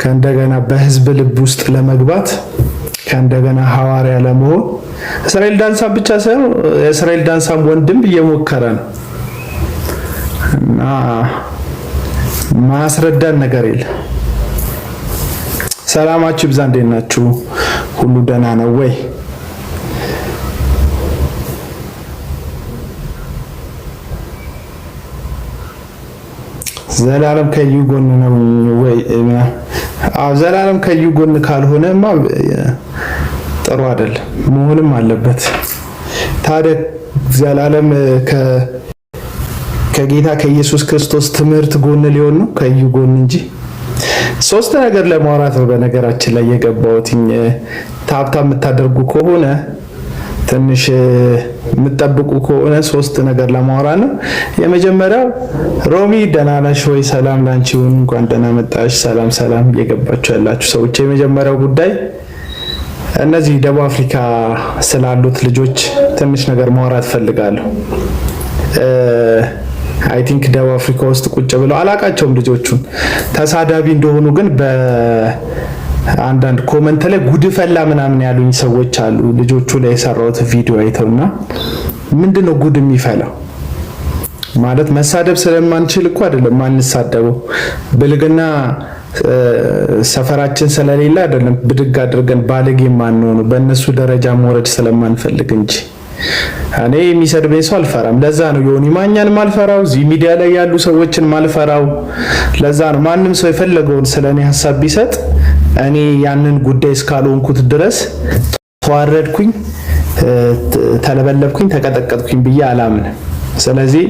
ከእንደገና በህዝብ ልብ ውስጥ ለመግባት ከእንደገና ሐዋርያ ለመሆን እስራኤል ዳንሳ ብቻ ሳይሆን እስራኤል ዳንሳም ወንድም እየሞከረ ነው እና ማስረዳን ነገር የለም። ሰላማችሁ ይብዛ። እንዴት ናችሁ? ሁሉ ደህና ነው ወይ? ዘላለም ከዩ ጎን ነው ወይ? ዘላለም ከዩ ጎን ካልሆነማ ጥሩ አይደለም፣ መሆንም አለበት። ታዲያ ዘላለም ከጌታ ከኢየሱስ ክርስቶስ ትምህርት ጎን ሊሆን ነው ከዩ ጎን እንጂ። ሶስት ነገር ለማውራት ነው በነገራችን ላይ የገባሁትኝ። ታብታ የምታደርጉ ከሆነ ትንሽ የምትጠብቁ ከሆነ ሶስት ነገር ለማውራት ነው። የመጀመሪያው ሮሚ ደህና ነሽ ወይ? ሰላም ላንቺ ይሁን፣ እንኳን ደህና መጣሽ። ሰላም ሰላም እየገባችሁ ያላችሁ ሰዎች፣ የመጀመሪያው ጉዳይ እነዚህ ደቡብ አፍሪካ ስላሉት ልጆች ትንሽ ነገር ማውራት ፈልጋለሁ። አይ ቲንክ ደቡብ አፍሪካ ውስጥ ቁጭ ብለው አላቃቸውም ልጆቹን ተሳዳቢ እንደሆኑ ግን በአንዳንድ ኮመንት ላይ ጉድፈላ ምናምን ያሉኝ ሰዎች አሉ። ልጆቹ ላይ የሰራሁት ቪዲዮ አይተውና ምንድነው ጉድ የሚፈላው? ማለት መሳደብ ስለማንችል እኮ አይደለም ማንሳደበው፣ ብልግና ሰፈራችን ስለሌለ አይደለም ብድግ አድርገን ባለጌ ማንሆኑ፣ በእነሱ ደረጃ መውረድ ስለማንፈልግ እንጂ እኔ የሚሰድበኝ ሰው አልፈራም። ለዛ ነው ዮኒ ማኛን ማልፈራው፣ እዚህ ሚዲያ ላይ ያሉ ሰዎችን ማልፈራው። ለዛ ነው ማንም ሰው የፈለገውን ስለኔ ሐሳብ ቢሰጥ እኔ ያንን ጉዳይ እስካልሆንኩት ድረስ ተዋረድኩኝ፣ ተለበለብኩኝ፣ ተቀጠቀጥኩኝ ብዬ አላምንም። ስለዚህ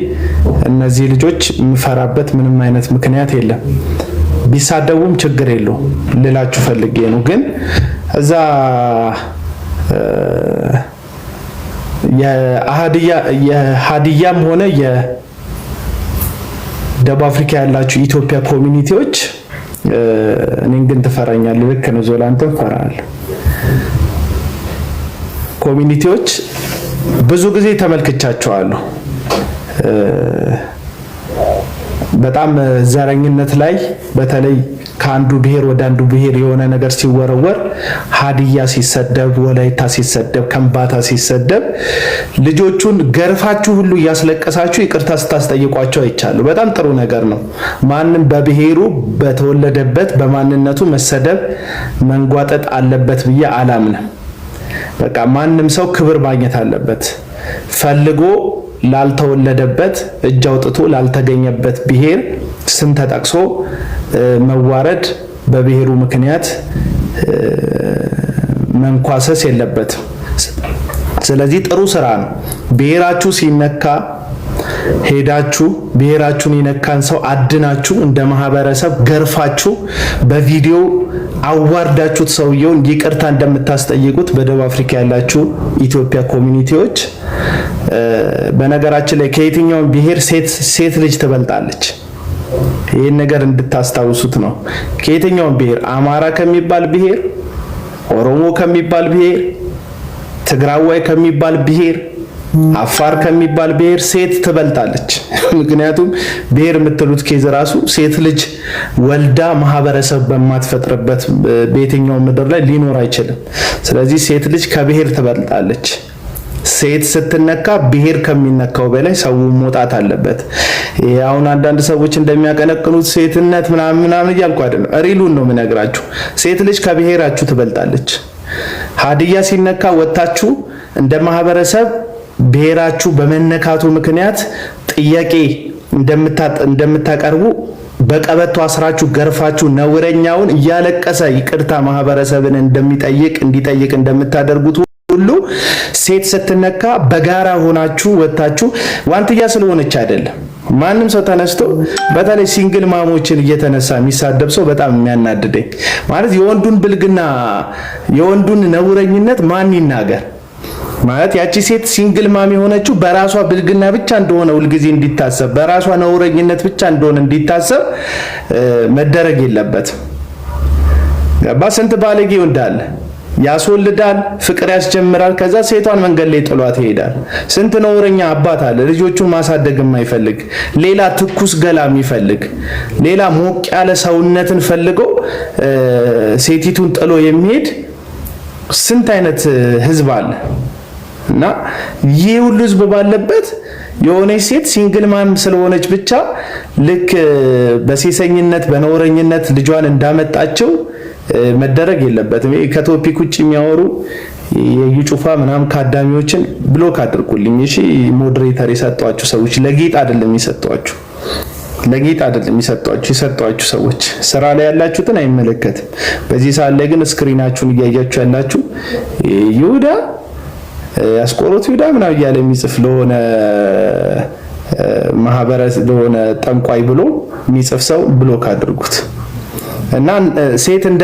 እነዚህ ልጆች የምፈራበት ምንም አይነት ምክንያት የለም። ቢሳደቡም ችግር የለውም ልላችሁ ፈልጌ ነው። ግን እዛ የሀዲያም ሆነ የደቡብ አፍሪካ ያላችሁ ኢትዮጵያ ኮሚኒቲዎች እኔን ግን ትፈራኛለህ። ልክ ነው ዞላንተን ፈራል። ኮሚኒቲዎች ብዙ ጊዜ ተመልክቻቸዋለሁ። በጣም ዘረኝነት ላይ በተለይ ከአንዱ ብሔር ወደ አንዱ ብሔር የሆነ ነገር ሲወረወር፣ ሀዲያ ሲሰደብ፣ ወላይታ ሲሰደብ፣ ከምባታ ሲሰደብ ልጆቹን ገርፋችሁ ሁሉ እያስለቀሳችሁ ይቅርታ ስታስጠይቋቸው አይቻለሁ። በጣም ጥሩ ነገር ነው። ማንም በብሔሩ በተወለደበት በማንነቱ መሰደብ መንጓጠጥ አለበት ብዬ አላምንም። በቃ ማንም ሰው ክብር ማግኘት አለበት። ፈልጎ ላልተወለደበት እጅ አውጥቶ ላልተገኘበት ብሔር ስም ተጠቅሶ መዋረድ፣ በብሔሩ ምክንያት መንኳሰስ የለበትም። ስለዚህ ጥሩ ስራ ነው። ብሔራችሁ ሲነካ ሄዳችሁ ብሔራችሁን የነካን ሰው አድናችሁ እንደ ማህበረሰብ ገርፋችሁ በቪዲዮ አዋርዳችሁት ሰውየውን ይቅርታ እንደምታስጠይቁት በደቡብ አፍሪካ ያላችሁ ኢትዮጵያ ኮሚኒቲዎች፣ በነገራችን ላይ ከየትኛውም ብሔር ሴት ልጅ ትበልጣለች። ይህን ነገር እንድታስታውሱት ነው። ከየትኛውም ብሔር አማራ ከሚባል ብሔር፣ ኦሮሞ ከሚባል ብሔር፣ ትግራዋይ ከሚባል ብሔር፣ አፋር ከሚባል ብሔር ሴት ትበልጣለች። ምክንያቱም ብሔር የምትሉት ኬዝ ራሱ ሴት ልጅ ወልዳ ማህበረሰብ በማትፈጥርበት በየትኛው ምድር ላይ ሊኖር አይችልም። ስለዚህ ሴት ልጅ ከብሔር ትበልጣለች። ሴት ስትነካ ብሔር ከሚነካው በላይ ሰው መውጣት አለበት። አሁን አንዳንድ ሰዎች እንደሚያቀነቅኑት ሴትነት ምናምን እያልኩ አይደለም፣ ሪሉን ነው የምነግራችሁ። ሴት ልጅ ከብሔራችሁ ትበልጣለች። ሀዲያ ሲነካ ወጣችሁ እንደ ማህበረሰብ ብሔራችሁ በመነካቱ ምክንያት ጥያቄ እንደምታቀርቡ በቀበቶ አስራችሁ ገርፋችሁ ነውረኛውን እያለቀሰ ይቅርታ ማህበረሰብን እንዲጠይቅ እንደምታደርጉት ሁሉ ሴት ስትነካ በጋራ ሆናችሁ ወጣችሁ። ዋንትያ ስለሆነች አይደለም። ማንም ሰው ተነስቶ በተለይ ሲንግል ማሞችን እየተነሳ የሚሳደብ ሰው በጣም የሚያናድደኝ ማለት የወንዱን ብልግና የወንዱን ነውረኝነት ማን ይናገር? ማለት ያቺ ሴት ሲንግል ማም የሆነችው በራሷ ብልግና ብቻ እንደሆነ ሁልጊዜ እንዲታሰብ፣ በራሷ ነውረኝነት ብቻ እንደሆነ እንዲታሰብ መደረግ የለበትም። ስንት ባለጌው እንዳለ ያስወልዳል፣ ፍቅር ያስጀምራል። ከዛ ሴቷን መንገድ ላይ ጥሏት ይሄዳል። ስንት ነውረኛ አባት አለ ልጆቹን ማሳደግ የማይፈልግ ሌላ ትኩስ ገላ የሚፈልግ ሌላ ሞቅ ያለ ሰውነትን ፈልጎ ሴቲቱን ጥሎ የሚሄድ ስንት አይነት ህዝብ አለ። እና ይህ ሁሉ ህዝብ ባለበት የሆነች ሴት ሲንግል ማም ስለሆነች ብቻ ልክ በሴሰኝነት በነውረኝነት ልጇን እንዳመጣቸው መደረግ የለበትም። ከቶፒክ ውጭ የሚያወሩ የዩጩፋ ምናምን ካዳሚዎችን ብሎክ አድርጉልኝ እሺ። ሞዴሬተር የሰጧችሁ ሰዎች ለጌጥ አይደለም የሰጧችሁ፣ ለጌጥ አይደለም የሰጧችሁ ሰዎች ስራ ላይ ያላችሁትን አይመለከትም። በዚህ ሰዓት ላይ ግን ስክሪናችሁን እያያችሁ ያላችሁ ይሁዳ ያስቆሮት ይሁዳ ምናምን እያለ የሚጽፍ ለሆነ ማህበረሰብ ለሆነ ጠንቋይ ብሎ የሚጽፍ ሰው ብሎክ አድርጉት። እና ሴት እንደ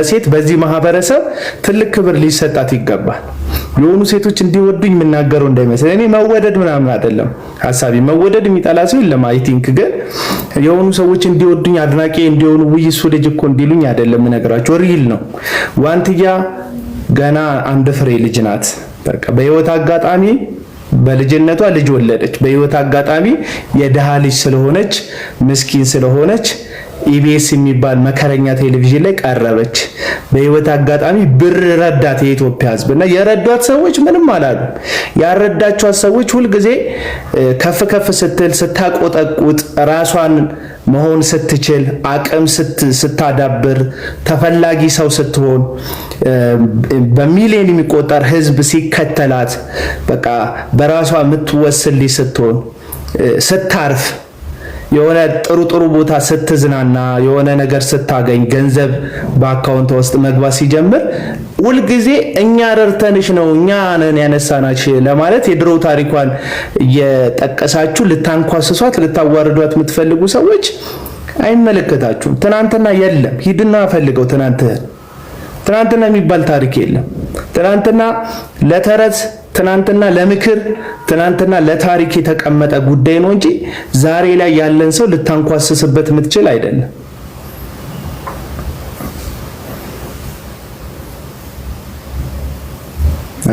ሴት በዚህ ማህበረሰብ ትልቅ ክብር ሊሰጣት ይገባል። የሆኑ ሴቶች እንዲወዱኝ የምናገረው እንዳይመስል እኔ መወደድ ምናምን አይደለም ሐሳቢ። መወደድ የሚጠላ ሰው የለም። አይ ቲንክ ግን የሆኑ ሰዎች እንዲወዱኝ አድናቂ እንዲሆኑ ውይሱ ልጅ እኮ እንዲሉኝ አይደለም እነግራቸው። ሪል ነው። ዋንትያ ገና አንድ ፍሬ ልጅ ናት። በቃ በህይወት አጋጣሚ በልጅነቷ ልጅ ወለደች። በህይወት አጋጣሚ የደሃ ልጅ ስለሆነች ምስኪን ስለሆነች ኢቢኤስ የሚባል መከረኛ ቴሌቪዥን ላይ ቀረበች። በህይወት አጋጣሚ ብር ረዳት የኢትዮጵያ ህዝብና የረዷት ሰዎች ምንም አላሉ። ያረዳቿት ሰዎች ሁልጊዜ ከፍ ከፍ ስትል ስታቆጠቁጥ ራሷን መሆን ስትችል አቅም ስታዳብር ተፈላጊ ሰው ስትሆን በሚሊዮን የሚቆጠር ህዝብ ሲከተላት በቃ በራሷ የምትወስል ስትሆን ስታርፍ የሆነ ጥሩ ቦታ ስትዝናና የሆነ ነገር ስታገኝ ገንዘብ በአካውንት ውስጥ መግባት ሲጀምር ሁልጊዜ እኛ ረርተንሽ ነው እኛ ነን ያነሳናች ለማለት የድሮ ታሪኳን እየጠቀሳችሁ ልታንኳስሷት ልታዋርዷት የምትፈልጉ ሰዎች አይመለከታችሁም። ትናንትና የለም፣ ሂድና ፈልገው። ትናንትና የሚባል ታሪክ የለም። ትናንትና ለተረት ትናንትና ለምክር ትናንትና ለታሪክ የተቀመጠ ጉዳይ ነው እንጂ ዛሬ ላይ ያለን ሰው ልታንኳስስበት የምትችል አይደለም።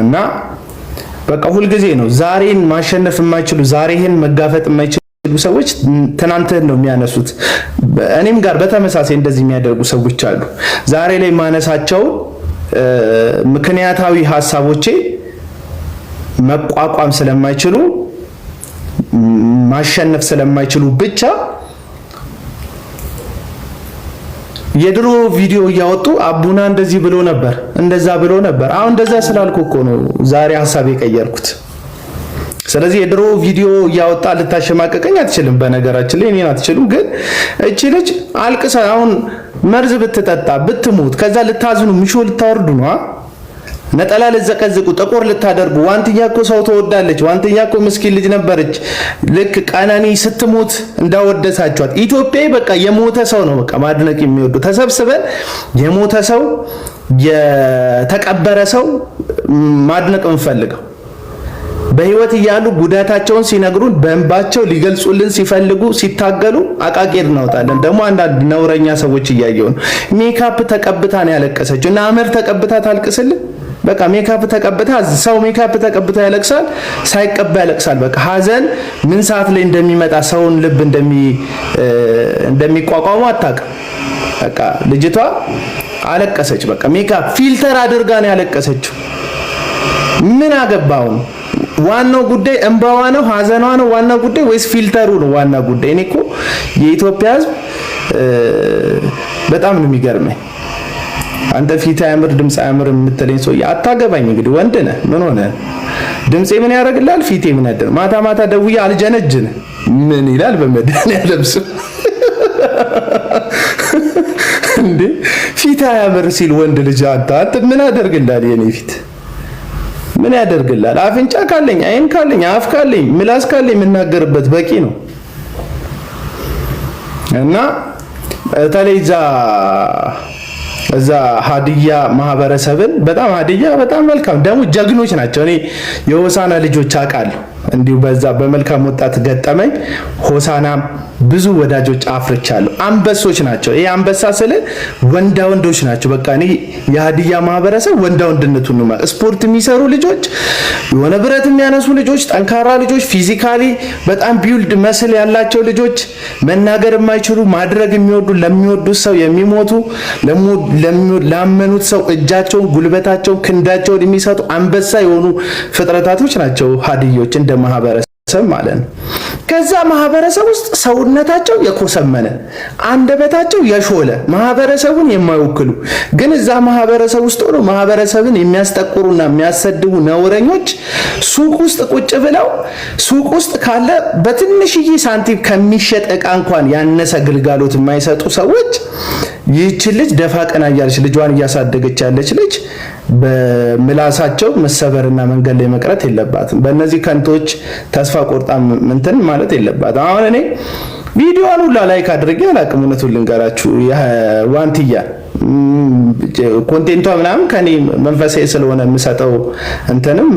እና በቃ ሁልጊዜ ነው ዛሬን ማሸነፍ የማይችሉ ዛሬህን መጋፈጥ የማይችሉ ሰዎች ትናንትን ነው የሚያነሱት። እኔም ጋር በተመሳሳይ እንደዚህ የሚያደርጉ ሰዎች አሉ። ዛሬ ላይ ማነሳቸው ምክንያታዊ ሐሳቦቼ መቋቋም ስለማይችሉ ማሸነፍ ስለማይችሉ ብቻ የድሮ ቪዲዮ እያወጡ አቡና እንደዚህ ብሎ ነበር እንደዛ ብሎ ነበር። አሁን እንደዛ ስላልኩ እኮ ነው ዛሬ ሐሳብ የቀየርኩት። ስለዚህ የድሮ ቪዲዮ እያወጣ ልታሸማቀቀኝ አትችልም። በነገራችን ላይ እኔን አትችሉም። ግን እቺ ልጅ አልቅሳ አሁን መርዝ ብትጠጣ ብትሞት ከዛ ልታዝኑ ምሾ ልታወርዱ ነው። ነጠላ ልዘቀዝቁ ጥቁር ልታደርጉ። ዋንትያ እኮ ሰው ተወዳለች። ዋንትያ እኮ ምስኪን ልጅ ነበረች። ልክ ቀነኒ ስትሞት እንዳወደሳችኋት ኢትዮጵያ በቃ የሞተ ሰው ነው በቃ ማድነቅ የሚወዱ። ተሰብስበን የሞተ ሰው የተቀበረ ሰው ማድነቅ እንፈልገው። በህይወት እያሉ ጉዳታቸውን ሲነግሩን በእንባቸው ሊገልጹልን ሲፈልጉ ሲታገሉ አቃቂር እናውጣለን። ደግሞ አንዳንድ ነውረኛ ሰዎች እያየው ነው። ሜካፕ ተቀብታ ነው ያለቀሰችው እና አመር ተቀብታ ታልቅስልን። በቃ ሜካፕ ተቀብታ ሰው ሜካፕ ተቀብታ ያለቅሳል፣ ሳይቀባ ያለቅሳል። በቃ ሀዘን ምን ሰዓት ላይ እንደሚመጣ ሰውን ልብ እንደሚቋቋሙ አታውቅም። በቃ ልጅቷ አለቀሰች። በቃ ሜካፕ ፊልተር አድርጋ ነው ያለቀሰችው። ምን አገባው? ዋናው ጉዳይ እንባዋ ነው ሀዘኗ ነው ዋናው ጉዳይ ወይስ ፊልተሩ ነው ዋናው ጉዳይ? እኔ እኮ የኢትዮጵያ ህዝብ በጣም ነው የሚገርመኝ። አንተ ፊት አያምር ድምጽ አያምር የምትለኝ ሰው አታገባኝ። እንግዲህ ወንድ ነህ ምን ሆነ? ድምጼ ምን ያደርግልሃል? ፊቴ ምን ያደርግ? ማታ ደውዬ አልጀነጅን ምን ይላል? በመድኃኒዓለም ስም እንዴ ፊት አያምር ሲል ወንድ ልጅ አንተ ምን ያደርግልሃል? የኔ ፊት ምን ያደርግልሃል? አፍንጫ ካለኝ አይን ካለኝ አፍ ካለኝ ምላስ ካለኝ የምናገርበት በቂ ነው። እና ተለይዛ እዛ ሀዲያ ማህበረሰብን በጣም ሀዲያ በጣም መልካም ደግሞ ጀግኖች ናቸው። እኔ የሆሳና ልጆች አውቃለሁ። እንዲሁ በዛ በመልካም ወጣት ገጠመኝ ሆሳናም ብዙ ወዳጆች አፍርቻለሁ። አንበሶች ናቸው። ይሄ አንበሳ ስለ ወንዳ ወንዶች ናቸው። በቃ እኔ የሀዲያ ማህበረሰብ ወንዳ ወንድነቱን ነው። ስፖርት የሚሰሩ ልጆች፣ የሆነ ብረት የሚያነሱ ልጆች፣ ጠንካራ ልጆች፣ ፊዚካሊ በጣም ቢውልድ መስል ያላቸው ልጆች፣ መናገር የማይችሉ ማድረግ የሚወዱ ለሚወዱት ሰው የሚሞቱ ላመኑት ሰው እጃቸውን፣ ጉልበታቸውን፣ ክንዳቸውን የሚሰጡ አንበሳ የሆኑ ፍጥረታቶች ናቸው ሀዲዮች እንደ ማህበረሰብ ማለት ነው። ከዛ ማህበረሰብ ውስጥ ሰውነታቸው የኮሰመነ አንደበታቸው የሾለ ማህበረሰቡን የማይወክሉ ግን እዛ ማህበረሰብ ውስጥ ሆኖ ማህበረሰብን የሚያስጠቁሩና የሚያሰድቡ ነውረኞች ሱቅ ውስጥ ቁጭ ብለው ሱቅ ውስጥ ካለ በትንሽዬ ሳንቲም ከሚሸጥ ዕቃ እንኳን ያነሰ ግልጋሎት የማይሰጡ ሰዎች ይህች ልጅ ደፋ ቀና እያለች ልጇን እያሳደገች ያለች ልጅ በምላሳቸው መሰበርና መንገድ ላይ መቅረት የለባትም። በእነዚህ ከንቶች ተስፋ ቆርጣ እንትን ማለት የለባትም። አሁን እኔ ቪዲዮውን ሁላ ላይክ አድርጌ አላቅም። እውነቱን ልንገራችሁ ዋንትያ ኮንቴንቷ ምናምን ከኔ መንፈሳዊ ስለሆነ የምሰጠው እንትንም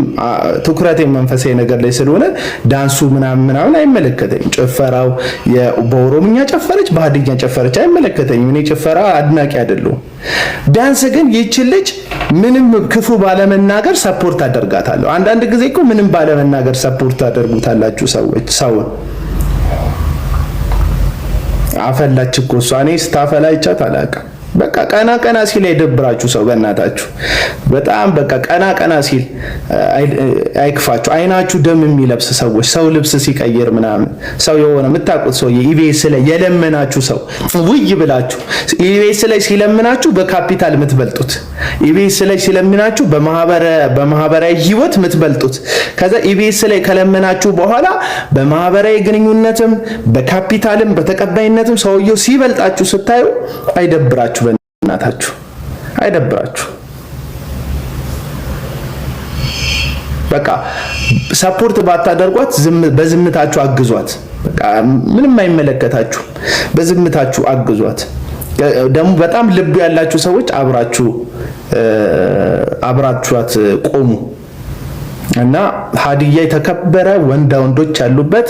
ትኩረቴ መንፈሳዊ ነገር ላይ ስለሆነ ዳንሱ ምናምን አይመለከተኝም። ጭፈራው በኦሮምኛ ጨፈረች በሀዲኛ ጨፈረች አይመለከተኝም። እኔ ጭፈራ አድናቂ አይደለሁም። ቢያንስ ግን ይህች ልጅ ምንም ክፉ ባለመናገር ሰፖርት አደርጋታለሁ። አንዳንድ ጊዜ እኮ ምንም ባለመናገር ሰፖርት አደርጉታላችሁ ሰዎች። ሰውን አፈላች እኮ እሷ። እኔ ስታፈላ አይቻት አላውቅም። በቃ ቀና ሲል አይደብራችሁ ሰው በእናታችሁ። በጣም በቃ ቀና ሲል አይክፋችሁ። አይናችሁ ደም የሚለብስ ሰዎች ሰው ልብስ ሲቀይር ምናምን ሰው የሆነ የምታውቁት ሰው ኢቢኤስ ላይ የለመናችሁ ሰው ውይ ብላችሁ ኢቢኤስ ላይ ሲለምናችሁ በካፒታል የምትበልጡት ኢቢኤስ ላይ ሲለምናችሁ በማህበራዊ ህይወት የምትበልጡት ከዛ ኢቢኤስ ላይ ከለመናችሁ በኋላ በማህበራዊ ግንኙነትም በካፒታልም በተቀባይነትም ሰውየው ሲበልጣችሁ ስታዩ አይደብራችሁ በእናታችሁ አይደብራችሁ። በቃ ሰፖርት ባታደርጓት በዝምታችሁ አግዟት። በቃ ምንም አይመለከታችሁ፣ በዝምታችሁ አግዟት። ደግሞ በጣም ልብ ያላችሁ ሰዎች አብራችኋት ቆሙ እና ሀዲያ የተከበረ ወንዶች ያሉበት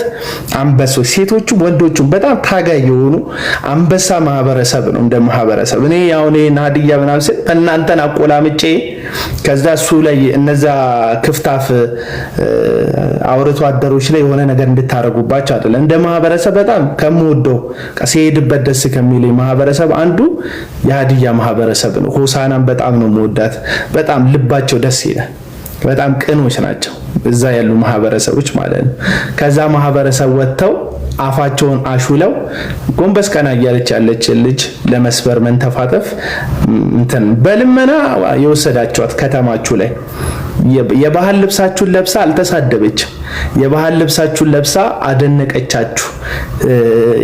አንበሶች፣ ሴቶቹም ወንዶቹም በጣም ታጋይ የሆኑ አንበሳ ማህበረሰብ ነው። እንደ ማህበረሰብ እኔ ያው ሀዲያ ምናምን ስል እናንተን አቆላምጬ ከዛ እሱ ላይ እነዛ ክፍታፍ አውርቶ አደሮች ላይ የሆነ ነገር እንድታረጉባቸው አይደለም። እንደ ማህበረሰብ በጣም ከምወደው ሲሄድበት ደስ ከሚለኝ ማህበረሰብ አንዱ የሀዲያ ማህበረሰብ ነው። ሆሳናን በጣም ነው የምወዳት። በጣም ልባቸው ደስ ይላል። በጣም ቅኖች ናቸው እዛ ያሉ ማህበረሰቦች ማለት ነው። ከዛ ማህበረሰብ ወጥተው አፋቸውን አሹለው ጎንበስ ቀና እያለች ያለች ልጅ ለመስበር መንተፋተፍ እንትን በልመና የወሰዳቸዋት ከተማችሁ ላይ የባህል ልብሳችሁን ለብሳ አልተሳደበችም። የባህል ልብሳችሁን ለብሳ አደነቀቻችሁ።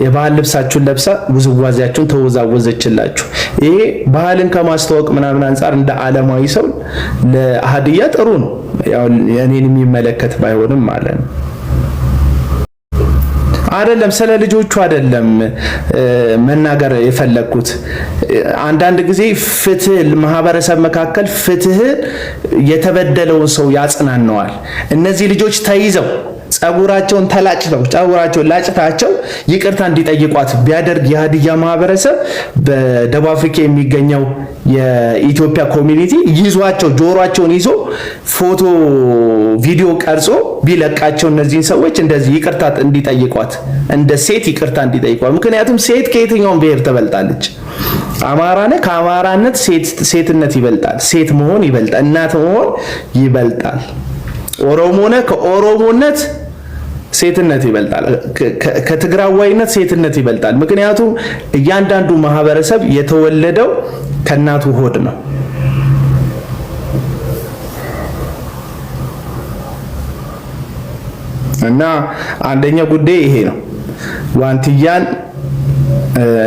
የባህል ልብሳችሁን ለብሳ ውዝዋዜያችሁን ተወዛወዘችላችሁ። ይሄ ባህልን ከማስተዋወቅ ምናምን አንፃር እንደ ዓለማዊ ሰው ለሀዲያ ጥሩ ነው። ያው የኔን የሚመለከት ባይሆንም ማለት ነው። አይደለም ስለ ልጆቹ አይደለም መናገር የፈለኩት። አንዳንድ ጊዜ ፍትህ ማህበረሰብ መካከል ፍትህ የተበደለውን ሰው ያጽናነዋል። እነዚህ ልጆች ተይዘው ጸጉራቸውን ተላጭተው ጸጉራቸውን ላጭታቸው ይቅርታ እንዲጠይቋት ቢያደርግ የሀዲያ ማህበረሰብ በደቡብ አፍሪካ የሚገኘው የኢትዮጵያ ኮሚኒቲ ይዟቸው ጆሮአቸውን ይዞ ፎቶ ቪዲዮ ቀርጾ ቢለቃቸው እነዚህን ሰዎች እንደዚህ ይቅርታ እንዲጠይቋት እንደ ሴት ይቅርታ እንዲጠይቋት። ምክንያቱም ሴት ከየትኛውም ብሔር ትበልጣለች። አማራነ ከአማራነት ሴትነት ይበልጣል። ሴት መሆን ይበልጣል። እናት መሆን ይበልጣል። ኦሮሞነ ከኦሮሞነት ሴትነት ይበልጣል። ከትግራዋይነት ሴትነት ይበልጣል። ምክንያቱም እያንዳንዱ ማህበረሰብ የተወለደው ከእናቱ ሆድ ነው። እና አንደኛ ጉዳይ ይሄ ነው። ዋንትያን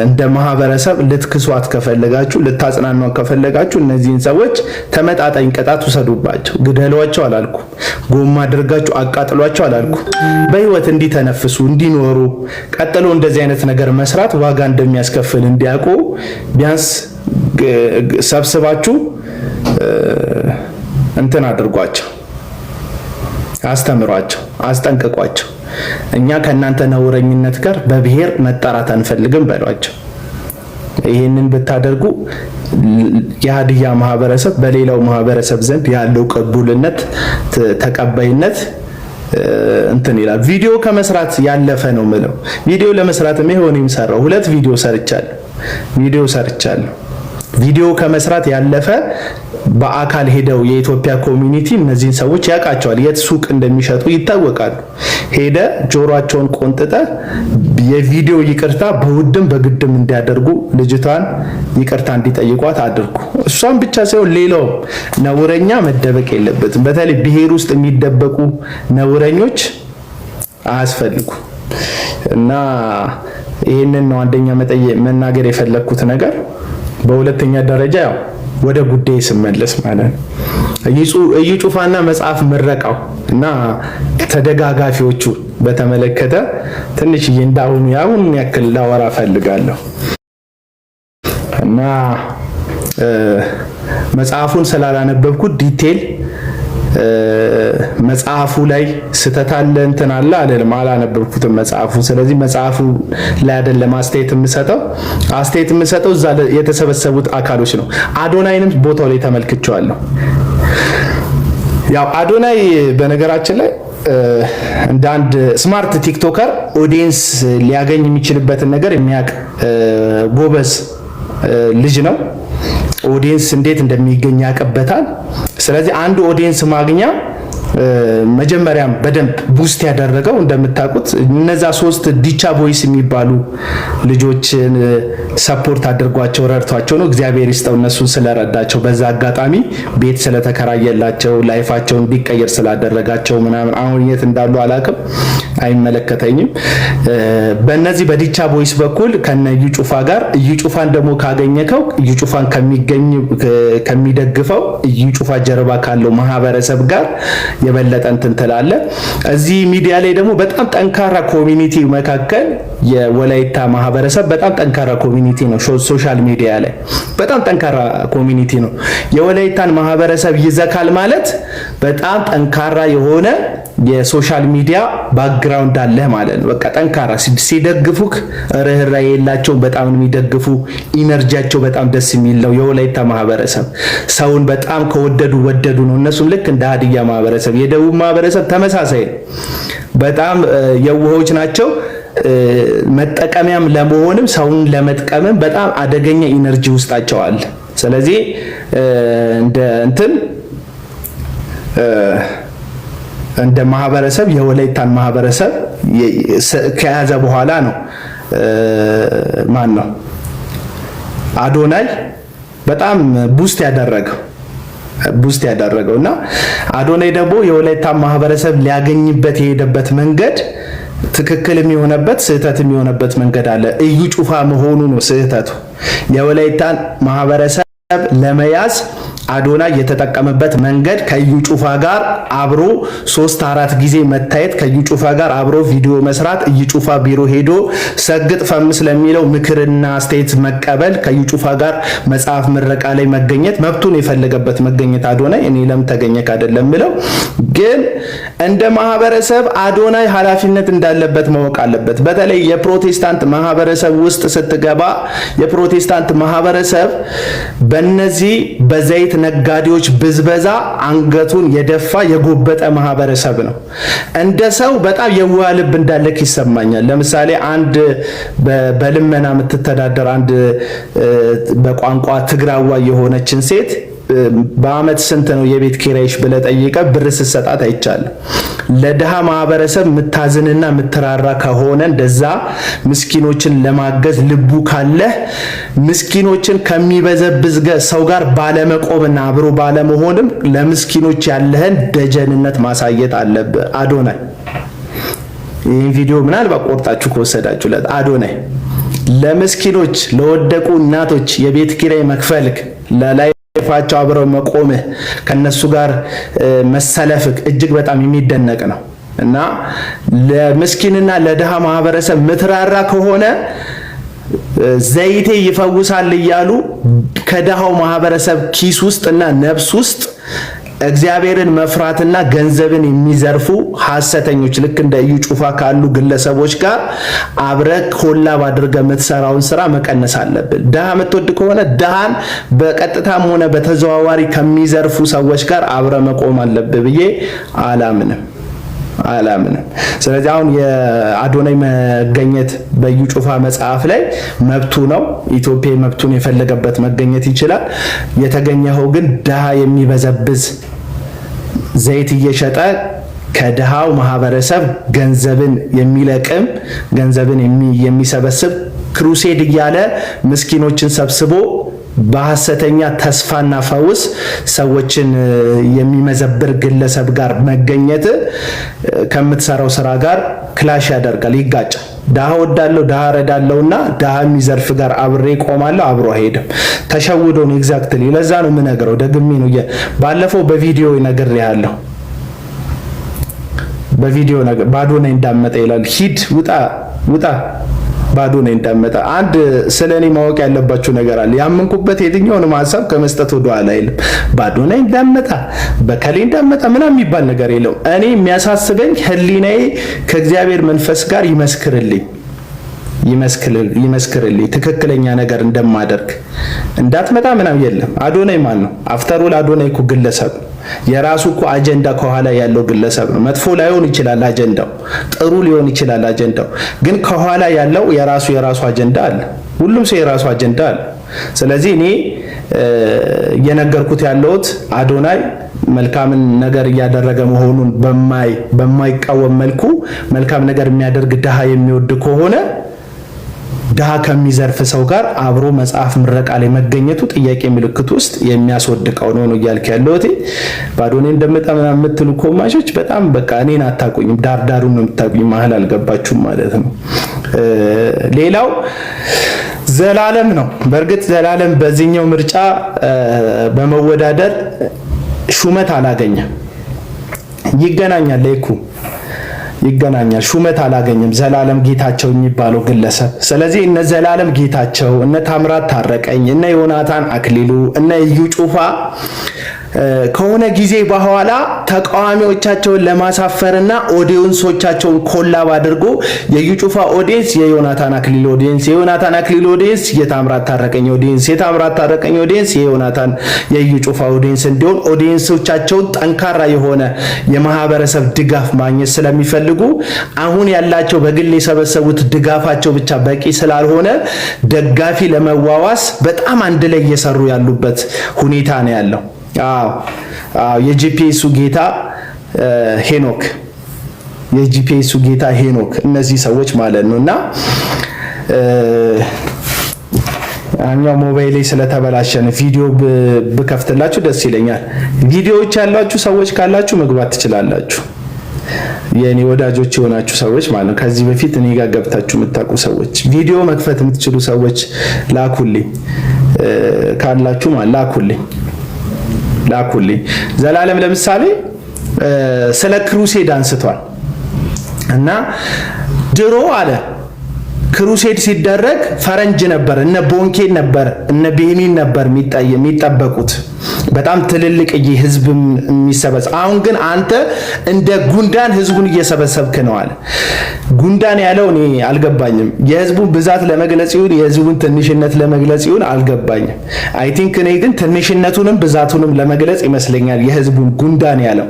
እንደ ማህበረሰብ ልትክሷት ከፈለጋችሁ ልታጽናኗት ከፈለጋችሁ እነዚህን ሰዎች ተመጣጣኝ ቅጣት ውሰዱባቸው። ግደሏቸው አላልኩ፣ ጎማ አድርጋችሁ አቃጥሏቸው አላልኩ። በህይወት እንዲተነፍሱ እንዲኖሩ ቀጥሎ እንደዚህ አይነት ነገር መስራት ዋጋ እንደሚያስከፍል እንዲያውቁ ቢያንስ ሰብስባችሁ እንትን አድርጓቸው። አስተምሯቸው፣ አስጠንቅቋቸው። እኛ ከእናንተ ነውረኝነት ጋር በብሔር መጣራት አንፈልግም በሏቸው። ይህንን ብታደርጉ የሀዲያ ማህበረሰብ በሌላው ማህበረሰብ ዘንድ ያለው ቅቡልነት፣ ተቀባይነት እንትን ይላል። ቪዲዮ ከመስራት ያለፈ ነው ምለው። ቪዲዮ ለመስራት ይሄውን የሚሰራው 2 ቪዲዮ ሰርቻለሁ። ቪዲዮ ከመስራት ያለፈ በአካል ሄደው የኢትዮጵያ ኮሚኒቲ እነዚህን ሰዎች ያውቃቸዋል። የት ሱቅ እንደሚሸጡ ይታወቃሉ። ሄደ ጆሮአቸውን ቆንጥጠ የቪዲዮ ይቅርታ በውድም በግድም እንዲያደርጉ ልጅቷን ይቅርታ እንዲጠይቋት አድርጉ። እሷን ብቻ ሳይሆን ሌላው ነውረኛ መደበቅ የለበትም። በተለይ ብሔር ውስጥ የሚደበቁ ነውረኞች አያስፈልጉ እና ይህንን ነው አንደኛ መናገር የፈለግኩት ነገር። በሁለተኛ ደረጃ ያው ወደ ጉዳይ ስመለስ ማለት ነው እዩ ጩፋና መጽሐፍ ምረቃው እና ተደጋጋፊዎቹ በተመለከተ ትንሽ እንዳሁኑ ያሁን ያክል ላወራ ፈልጋለሁ እና መጽሐፉን ስላላነበብኩት ዲቴል መጽሐፉ ላይ ስተት አለ እንትን አለ አይደለም፣ አላነበብኩትም መጽሐፉን። ስለዚህ መጽሐፉ ላይ አይደለም አስተያየት የምሰጠው እዛ የተሰበሰቡት አካሎች ነው። አዶናይንም ቦታው ላይ ተመልክቼዋለሁ። ያው አዶናይ በነገራችን ላይ እንደ አንድ ስማርት ቲክቶከር ኦዲየንስ ሊያገኝ የሚችልበትን ነገር የሚያውቅ ጎበዝ ልጅ ነው። ኦዲየንስ እንዴት እንደሚገኝ ያቀበታል። ስለዚህ አንድ ኦዲየንስ ማግኛ መጀመሪያም በደንብ ቡስት ያደረገው እንደምታውቁት እነዛ 3 ዲቻ ቦይስ የሚባሉ ልጆችን ሰፖርት አድርጓቸው ረድቷቸው ነው። እግዚአብሔር ይስጠው እነሱን ስለረዳቸው፣ በዛ አጋጣሚ ቤት ስለተከራየላቸው፣ ላይፋቸው እንዲቀየር ስላደረጋቸው ምናምን። አሁን የት እንዳሉ አላውቅም፣ አይመለከተኝም። በእነዚህ በዲቻ ቦይስ በኩል ከነ እዩ ጩፋ ጋር እዩ ጩፋን ደግሞ ካገኘከው እዩ ጩፋን ከሚደግፈው እዩ ጩፋ ጀርባ ካለው ማህበረሰብ ጋር የበለጠ እንትን ትላለህ። እዚህ ሚዲያ ላይ ደግሞ በጣም ጠንካራ ኮሚኒቲ መካከል የወላይታ ማህበረሰብ በጣም ጠንካራ ኮሚኒቲ ነው። ሶሻል ሚዲያ ላይ በጣም ጠንካራ ኮሚኒቲ ነው። የወላይታን ማህበረሰብ ይዘካል ማለት በጣም ጠንካራ የሆነ የሶሻል ሚዲያ ባክግራውንድ አለ ማለት ነው። በቃ ጠንካራ ሲደግፉክ ርህራሄ የላቸው፣ በጣም የሚደግፉ ኢነርጂያቸው በጣም ደስ የሚል ነው። የወላይታ ማህበረሰብ ሰውን በጣም ከወደዱ ነው። እነሱም ልክ እንደ ሀዲያ ማህበረሰብ፣ የደቡብ ማህበረሰብ ተመሳሳይ ነው። በጣም የዋሆች ናቸው። መጠቀሚያም ለመሆንም ሰውን ለመጥቀምም በጣም አደገኛ ኢነርጂ ውስጣቸው አለ። ስለዚህ እንደ ማህበረሰብ የወላይታን ማህበረሰብ ከያዘ በኋላ ነው ማን ነው አዶናይ በጣም ቡስት ያደረገው እና አዶናይ ደግሞ የወላይታን ማህበረሰብ ሊያገኝበት የሄደበት መንገድ ትክክልም የሆነበት ስህተትም የሆነበት መንገድ አለ። እዩ ጩፋ መሆኑ ነው ስህተቱ። የወላይታን ማህበረሰብ ለመያዝ አዶናይ የተጠቀመበት መንገድ ከዩ ጩፋ ጋር አብሮ 3-4 ጊዜ መታየት፣ ከዩ ጩፋ ጋር አብሮ ቪዲዮ መስራት፣ እዩ ጩፋ ቢሮ ሄዶ ሰግጥ ፈምስ ለሚለው ምክርና አስተያየት መቀበል፣ ከዩ ጩፋ ጋር መጽሐፍ ምረቃ ላይ መገኘት፣ መብቱን የፈለገበት መገኘት አዶናይ እኔ ለምን ተገኘክ አይደለም ብለው፣ ግን እንደ ማህበረሰብ አዶናይ ኃላፊነት እንዳለበት ማወቅ አለበት። በተለይ የፕሮቴስታንት ማህበረሰብ ውስጥ ስትገባ የፕሮቴስታንት ማህበረሰብ በእነዚህ በዘይት ነጋዴዎች ብዝበዛ አንገቱን የደፋ የጎበጠ ማህበረሰብ ነው። እንደ ሰው በጣም የዋህ ልብ እንዳለክ ይሰማኛል። ለምሳሌ አንድ በልመና የምትተዳደር አንድ በቋንቋ ትግራዋ የሆነችን ሴት በአመት ስንት ነው የቤት ኪራይሽ ብለህ ጠይቀህ ብር ስትሰጣት አይቻልም። ለድሃ ማህበረሰብ ምታዝንና ምትራራ ከሆነ እንደዛ ምስኪኖችን ለማገዝ ልቡ ካለ ምስኪኖችን ከሚበዘብዝ ሰው ጋር ባለመቆምና አብሮ ባለመሆንም ለምስኪኖች ያለህን ደጀንነት ማሳየት አለብህ። አዶናይ ይህን ቪዲዮ ምናልባት ቆርጣችሁ ከወሰዳችሁለት አዶናይ ለምስኪኖች ለወደቁ እናቶች የቤት ኪራይ መክፈልክ ፋቸው አብረው መቆምህ ከነሱ ጋር መሰለፍክ እጅግ በጣም የሚደነቅ ነው እና ለምስኪንና ለድሃ ማህበረሰብ ምትራራ ከሆነ ዘይቴ ይፈውሳል እያሉ ከድሃው ማህበረሰብ ኪስ ውስጥና ነፍስ ውስጥ እግዚአብሔርን መፍራትና ገንዘብን የሚዘርፉ ሐሰተኞች ልክ እንደ እዩ ጩፋ ካሉ ግለሰቦች ጋር አብረህ ኮላብ አድርገህ የምትሰራውን ስራ መቀነስ አለብን። ድሃ የምትወድ ከሆነ ድሃን በቀጥታም ሆነ በተዘዋዋሪ ከሚዘርፉ ሰዎች ጋር አብረህ መቆም አለብህ ብዬ አላምንም። ስለዚህ አሁን የአዶናይ መገኘት በዩ ጩፋ መጽሐፍ ላይ መብቱ ነው። ኢትዮጵያ መብቱን የፈለገበት መገኘት ይችላል። የተገኘው ግን ድሃ የሚበዘብዝ ዘይት እየሸጠ ከድሃው ማህበረሰብ ገንዘብን የሚለቅም ገንዘብን የሚሰበስብ ክሩሴድ እያለ ምስኪኖችን ሰብስቦ በሐሰተኛ ተስፋና ፈውስ ሰዎችን የሚመዘብር ግለሰብ ጋር መገኘት ከምትሰራው ስራ ጋር ክላሽ ያደርጋል፣ ይጋጫል። ድሃ ወዳለው ድሃ ረዳለውና ድሃ የሚዘርፍ ጋር አብሬ ቆማለሁ፣ አብሮ አይሄድም። ተሸውዶ ነው። ኤግዛክትሊ ለዛ ነው የምነግረው። ደግሜ ነው ባለፈው በቪዲዮ ነግሬሃለሁ። በቪዲዮ ነገር በአዶናይ እንዳመጣ ይላል። ሂድ ውጣ በአዶናይ እንዳመጣ። አንድ ስለኔ ማወቅ ያለባችሁ ነገር አለ። ያመንኩበት የትኛውንም ሐሳብ ከመስጠት ወደ ኋላ አይልም። በአዶናይ እንዳመጣ በከሌ እንዳመጣ ምናምን የሚባል ነገር የለው። እኔ የሚያሳስበኝ ህሊናዬ ከእግዚአብሔር መንፈስ ጋር ይመስክርልኝ ትክክለኛ ነገር እንደማደርግ። እንዳትመጣ ምናምን የለም። አዶናይ ማን ነው? አፍተር ኦል አዶናይ እኮ ግለሰብ የራሱ እኮ አጀንዳ ከኋላ ያለው ግለሰብ ነው። መጥፎ ላይሆን ይችላል አጀንዳው፣ ጥሩ ሊሆን ይችላል አጀንዳው፣ ግን ከኋላ ያለው የራሱ አጀንዳ አለ። ሁሉም ሰው የራሱ አጀንዳ አለ። ስለዚህ እኔ እየነገርኩት ያለሁት አዶናይ መልካምን ነገር እያደረገ መሆኑን በማይቃወም መልኩ መልካም ነገር የሚያደርግ ድሃ የሚወድ ከሆነ ድሃ ከሚዘርፍ ሰው ጋር አብሮ መጽሐፍ ምረቃ ላይ መገኘቱ ጥያቄ ምልክት ውስጥ የሚያስወድቀው ነው እያልክ ያለሁት። በአዶናይ እንደመጣ ምናምን የምትሉ ኮማሾች በጣም በቃ እኔን አታውቁኝም፣ ዳርዳሩን ነው የምታውቁኝ፣ መሀል አልገባችሁም ማለት ነው። ሌላው ዘላለም ነው። በእርግጥ ዘላለም በዚህኛው ምርጫ በመወዳደር ሹመት አላገኘም። ይገናኛል፣ ሹመት አላገኘም ዘላለም ጌታቸው የሚባለው ግለሰብ። ስለዚህ እነ ዘላለም ጌታቸው፣ እነ ታምራት ታረቀኝ፣ እነ ዮናታን አክሊሉ፣ እነ እዩ ጩፋ ከሆነ ጊዜ በኋላ ተቃዋሚዎቻቸውን ለማሳፈርና ኦዲየንሶቻቸውን ኮላብ አድርጎ የዩ ጩፋ ኦዲየንስ የዮናታን አክሊሉ ኦዲየንስ፣ የዮናታን አክሊሉ ኦዲየንስ የታምራት ታረቀኝ ኦዲየንስ፣ የታምራት ታረቀኝ ኦዲየንስ የዮናታን የዩ ጩፋ ኦዲየንስ እንዲሆን ኦዲየንሶቻቸውን ጠንካራ የሆነ የማህበረሰብ ድጋፍ ማግኘት ስለሚፈልጉ አሁን ያላቸው በግል የሰበሰቡት ድጋፋቸው ብቻ በቂ ስላልሆነ ደጋፊ ለመዋዋስ በጣም አንድ ላይ እየሰሩ ያሉበት ሁኔታ ነው ያለው። የጂፒኤሱ ጌታ ሄኖክ እነዚህ ሰዎች ማለት ነው። እና አኛው ሞባይል ላይ ስለተበላሸነ ቪዲዮ ብከፍትላችሁ ደስ ይለኛል። ቪዲዮዎች ያላችሁ ሰዎች ካላችሁ መግባት ትችላላችሁ። የኔ ወዳጆች የሆናችሁ ሰዎች ማለት ከዚህ በፊት እኔ ጋር ገብታችሁ የምታውቁ ሰዎች ቪዲዮ መክፈት የምትችሉ ሰዎች ላኩልኝ፣ ካላችሁ ማለት ላኩልኝ። ዘላለም ለምሳሌ ስለ ክሩሴድ አንስቷል እና ድሮ አለ ክሩሴድ ሲደረግ ፈረንጅ ነበር፣ እነ ቦንኬን ነበር፣ እነ ቤኒን ነበር የሚጠበቁት በጣም ትልልቅ ህዝብ የሚሰበሰብ። አሁን ግን አንተ እንደ ጉንዳን ህዝቡን እየሰበሰብክ ነው አለ። ጉንዳን ያለው እኔ አልገባኝም። የህዝቡን ብዛት ለመግለጽ ይሁን የህዝቡን ትንሽነት ለመግለጽ ይሁን አልገባኝም። አይ ቲንክ እኔ ግን ትንሽነቱንም ብዛቱንም ለመግለጽ ይመስለኛል የህዝቡን ጉንዳን ያለው።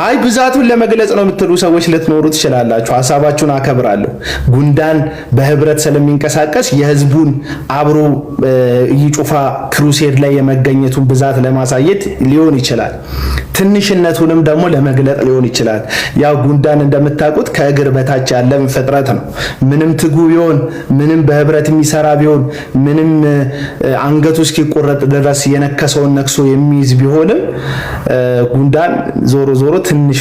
አይ ብዛቱን ለመግለጽ ነው የምትሉ ሰዎች ልትኖሩ ትችላላችሁ፣ ሐሳባችሁን አከብራለሁ። ጉንዳን በህብረት ስለሚንቀሳቀስ የህዝቡን አብሮ ይጩፋ ክሩሴድ ላይ የመገኘቱን ብዛት ለማሳየት ሊሆን ይችላል። ትንሽነቱንም ደግሞ ለመግለጥ ሊሆን ይችላል። ያው ጉንዳን እንደምታውቁት ከእግር በታች ያለ ፍጥረት ነው። ምንም ትጉ ቢሆን፣ ምንም በህብረት የሚሰራ ቢሆን፣ ምንም አንገቱ እስኪቆረጥ ድረስ የነከሰውን ነክሶ የሚይዝ ቢሆንም ጉንዳን ዞሮ ትንሽ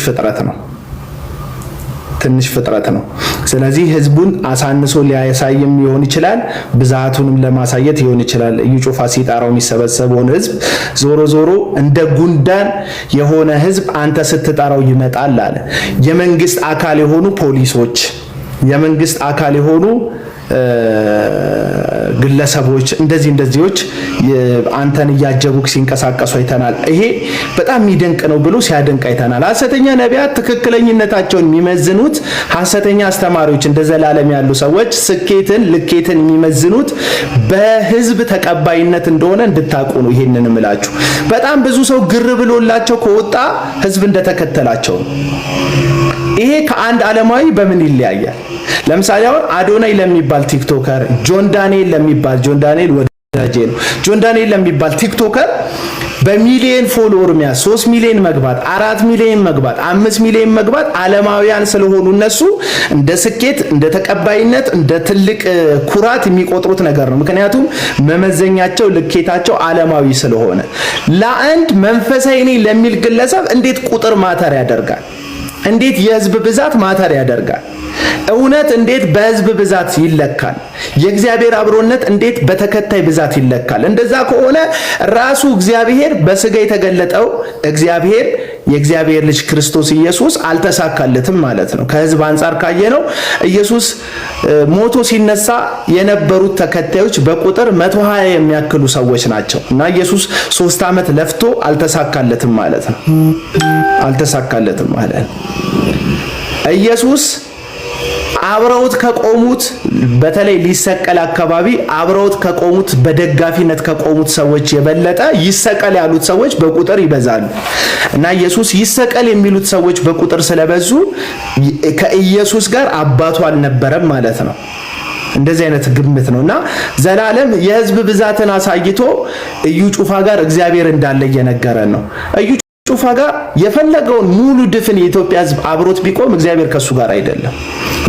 ፍጥረት ነው። ስለዚህ ህዝቡን አሳንሶ ሊያሳይም ሊሆን ይችላል፣ ብዛቱንም ለማሳየት ሊሆን ይችላል። እዩ ጩፋ ሲጣራው የሚሰበሰበውን ህዝብ ዞሮ እንደ ጉንዳን የሆነ ህዝብ አንተ ስትጣራው ይመጣል አለ። የመንግስት አካል የሆኑ ፖሊሶች፣ የመንግስት አካል የሆኑ ግለሰቦች እንደዚህዎች አንተን እያጀቡክ ሲንቀሳቀሱ አይተናል። ይሄ በጣም የሚደንቅ ነው ብሎ ሲያደንቅ አይተናል። ሐሰተኛ ነቢያት ትክክለኝነታቸውን የሚመዝኑት ሐሰተኛ አስተማሪዎች እንደ ዘላለም ያሉ ሰዎች ልኬትን የሚመዝኑት በህዝብ ተቀባይነት እንደሆነ እንድታቁ ነው። ይሄንን እምላችሁ በጣም ብዙ ሰው ግር ብሎላቸው ከወጣ ህዝብ እንደተከተላቸው ነው። ይሄ ከአንድ ዓለማዊ በምን ይለያያል? ለምሳሌ አሁን አዶናይ ለሚባል ቲክቶከር ጆን ዳንኤል ወዳጄ ነው። ጆን ዳንኤል ለሚባል ቲክቶከር በሚሊየን ፎሎወር 3 ሚሊዮን መግባት 4 ሚሊዮን መግባት 5 ሚሊዮን መግባት ዓለማውያን ስለሆኑ እነሱ እንደ ስኬት እንደ ተቀባይነት እንደ ትልቅ ኩራት የሚቆጥሩት ነገር ነው። ምክንያቱም መመዘኛቸው ልኬታቸው ዓለማዊ ስለሆነ ለአንድ መንፈሳዊ ነኝ ለሚል ግለሰብ እንዴት ቁጥር ማተር ያደርጋል? እንዴት የህዝብ ብዛት ማተር ያደርጋል? እውነት እንዴት በህዝብ ብዛት ይለካል? የእግዚአብሔር አብሮነት እንዴት በተከታይ ብዛት ይለካል? እንደዛ ከሆነ ራሱ እግዚአብሔር በስጋ የተገለጠው እግዚአብሔር የእግዚአብሔር ልጅ ክርስቶስ ኢየሱስ አልተሳካለትም ማለት ነው። ከህዝብ አንጻር ካየነው ኢየሱስ ሞቶ ሲነሳ የነበሩት ተከታዮች በቁጥር 120 የሚያክሉ ሰዎች ናቸው እና ኢየሱስ 3 ዓመት ለፍቶ አልተሳካለትም ማለት ነው። አልተሳካለትም ማለት ነው። ኢየሱስ አብረውት ከቆሙት በተለይ ሊሰቀል አካባቢ አብረውት ከቆሙት በደጋፊነት ከቆሙት ሰዎች የበለጠ ይሰቀል ያሉት ሰዎች በቁጥር ይበዛሉ እና ኢየሱስ ይሰቀል የሚሉት ሰዎች በቁጥር ስለበዙ ከኢየሱስ ጋር አባቱ አልነበረም ማለት ነው። እንደዚህ አይነት ግምት ነውና ዘላለም የህዝብ ብዛትን አሳይቶ እዩ ጩፋ ጋር እግዚአብሔር እንዳለ እየነገረን ነው። እዩ ጩፋ ጋር የፈለገውን ሙሉ ድፍን የኢትዮጵያ ህዝብ አብሮት ቢቆም እግዚአብሔር ከሱ ጋር አይደለም።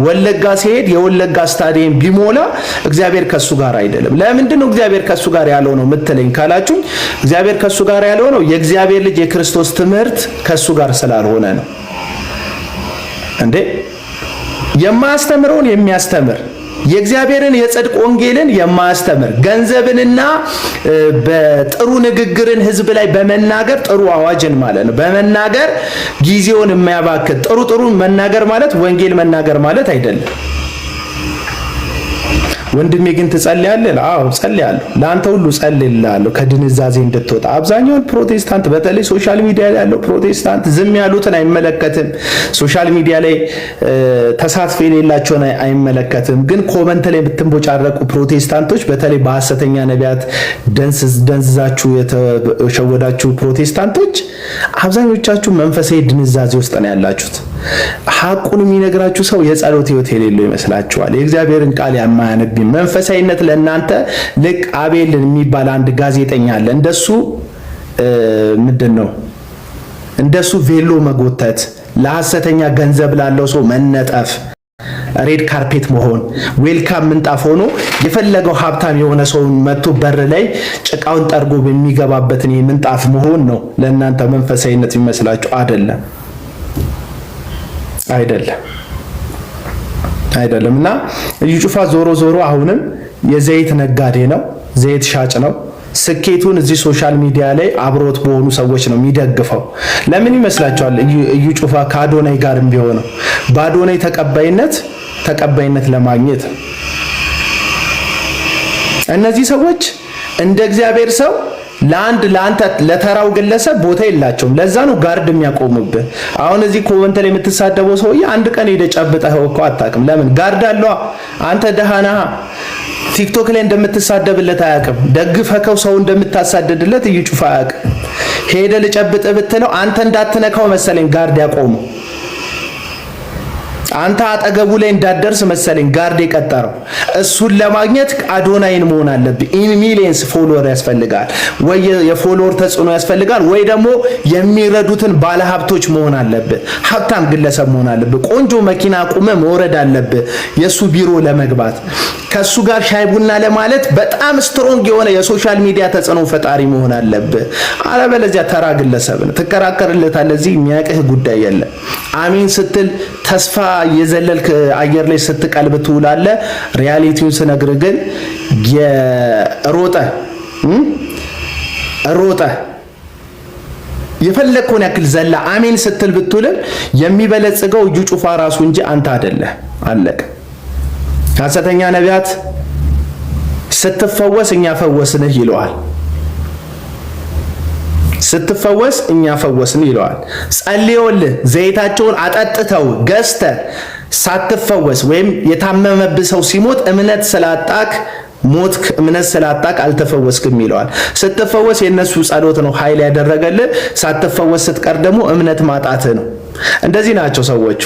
ወለጋ ሲሄድ የወለጋ ስታዲየም ቢሞላ እግዚአብሔር ከሱ ጋር አይደለም። ለምንድን ነው እግዚአብሔር ከሱ ጋር ያለው ነው ምትለኝ ካላችሁ፣ እግዚአብሔር ከሱ ጋር ያለው ነው የእግዚአብሔር ልጅ የክርስቶስ ትምህርት ከሱ ጋር ስላልሆነ ነው። እንዴ የማያስተምረውን የሚያስተምር የእግዚአብሔርን የጽድቅ ወንጌልን የማያስተምር ገንዘብንና በጥሩ ንግግርን ህዝብ ላይ በመናገር ጥሩ አዋጅን ማለት ነው በመናገር ጊዜውን የማያባክን ጥሩ መናገር ማለት ወንጌል መናገር ማለት አይደለም። ወንድሜ ግን ትጸልያለህ? አዎ ጸልያለሁ። ለአንተ ሁሉ ጸልይልሃለሁ ከድንዛዜ እንድትወጣ። አብዛኛውን ፕሮቴስታንት በተለይ ሶሻል ሚዲያ ላይ ያለው ፕሮቴስታንት ዝም ያሉትን አይመለከትም። ሶሻል ሚዲያ ላይ ተሳትፎ የሌላቸውን አይመለከትም። ግን ኮመንት ላይ ብትንቦጫረቁ ፕሮቴስታንቶች በተለይ በሐሰተኛ ነቢያት ደንዝዛችሁ የተሸወዳችሁ ፕሮቴስታንቶች አብዛኞቻችሁ መንፈሳዊ ድንዛዜ ውስጥ ነው ያላችሁት። ሐቁን የሚነግራችሁ ሰው የጸሎት ህይወት የሌለው ይመስላችኋል። የእግዚአብሔርን ቃል የማያነብ መንፈሳዊነት ለእናንተ ልክ አቤልን የሚባል አንድ ጋዜጠኛ አለ። እንደሱ ቬሎ መጎተት፣ ለሐሰተኛ ገንዘብ ላለው ሰው መነጠፍ፣ ሬድ ካርፔት መሆን፣ ዌልካም ምንጣፍ ሆኖ የፈለገው ሀብታም የሆነ ሰው መጥቶ በር ላይ ጭቃውን ጠርጎ በሚገባበትን ምንጣፍ መሆን ነው ለእናንተ መንፈሳዊነት ይመስላችሁ? አይደለም። እና እዩ ጩፋ ዞሮ አሁንም የዘይት ነጋዴ ነው፣ ዘይት ሻጭ ነው። ስኬቱን እዚህ ሶሻል ሚዲያ ላይ አብሮት በሆኑ ሰዎች ነው የሚደግፈው። ለምን ይመስላችኋል? እዩ ጩፋ ከአዶናይ ጋርም ቢሆነው በአዶናይ ተቀባይነት ለማግኘት እነዚህ ሰዎች እንደ እግዚአብሔር ሰው ለአንተ ለተራው ግለሰብ ቦታ የላቸውም። ለዛ ነው ጋርድ የሚያቆሙብህ። አሁን እዚህ ኮመንት ላይ የምትሳደበው ሰውዬ አንድ ቀን ሄደ ጨብጠኸው እኮ አታውቅም። ለምን? ጋርድ አለው። አንተ ደሃና ቲክቶክ ላይ እንደምትሳደብለት አያውቅም። ደግፈከው ሰው እንደምታሳደድለት እዩ ጩፋ አያውቅም። ሄደ ልጨብጥ ብትለው አንተ እንዳትነካው መሰለኝ ጋርድ ያቆመው። አንተ አጠገቡ ላይ እንዳደርስ መሰለኝ ጋርድ የቀጠረው። እሱን ለማግኘት አዶናይን መሆን አለብህ። ኢን ሚሊየንስ ፎሎወር ያስፈልጋል፣ ወይ የፎሎወር ተጽዕኖ ያስፈልጋል፣ ወይ ደግሞ የሚረዱትን ባለሀብቶች መሆን አለብህ። ሀብታም ግለሰብ መሆን አለብህ። ቆንጆ መኪና ቁመ መውረድ አለብህ የሱ ቢሮ ለመግባት። ከሱ ጋር ሻይ ቡና ለማለት በጣም ስትሮንግ የሆነ የሶሻል ሚዲያ ተጽዕኖ ፈጣሪ መሆን አለብህ። አለበለዚያ ተራ ግለሰብ ነው፣ ትከራከርለታለህ። እዚህ የሚያውቅህ ጉዳይ የለም። አሜን ስትል ተስፋ የዘለልክ አየር ላይ ስትቀልብ ትውላለህ። ሪያሊቲውን ስነግር ግን ሮጠ የፈለግከውን ያክል ዘላ አሜን ስትል ብትውልም የሚበለጽገው እዩ ጩፋ ራሱ እንጂ አንተ አይደለህ። አለቀ። ሐሰተኛ ነቢያት ስትፈወስ እኛ ፈወስንህ ይለዋል። ስትፈወስ እኛ ፈወስን ይለዋል። ጸልዮልህ ዘይታቸውን አጠጥተው ገዝተ ሳትፈወስ ወይም የታመመብህ ሰው ሲሞት እምነት ስላጣክ ሞትክ፣ እምነት ስላጣክ አልተፈወስክም ይለዋል። ስትፈወስ የነሱ ጸሎት ነው ኃይል ያደረገልህ። ሳትፈወስ ስትቀር ደግሞ እምነት ማጣትህ ነው። እንደዚህ ናቸው ሰዎቹ።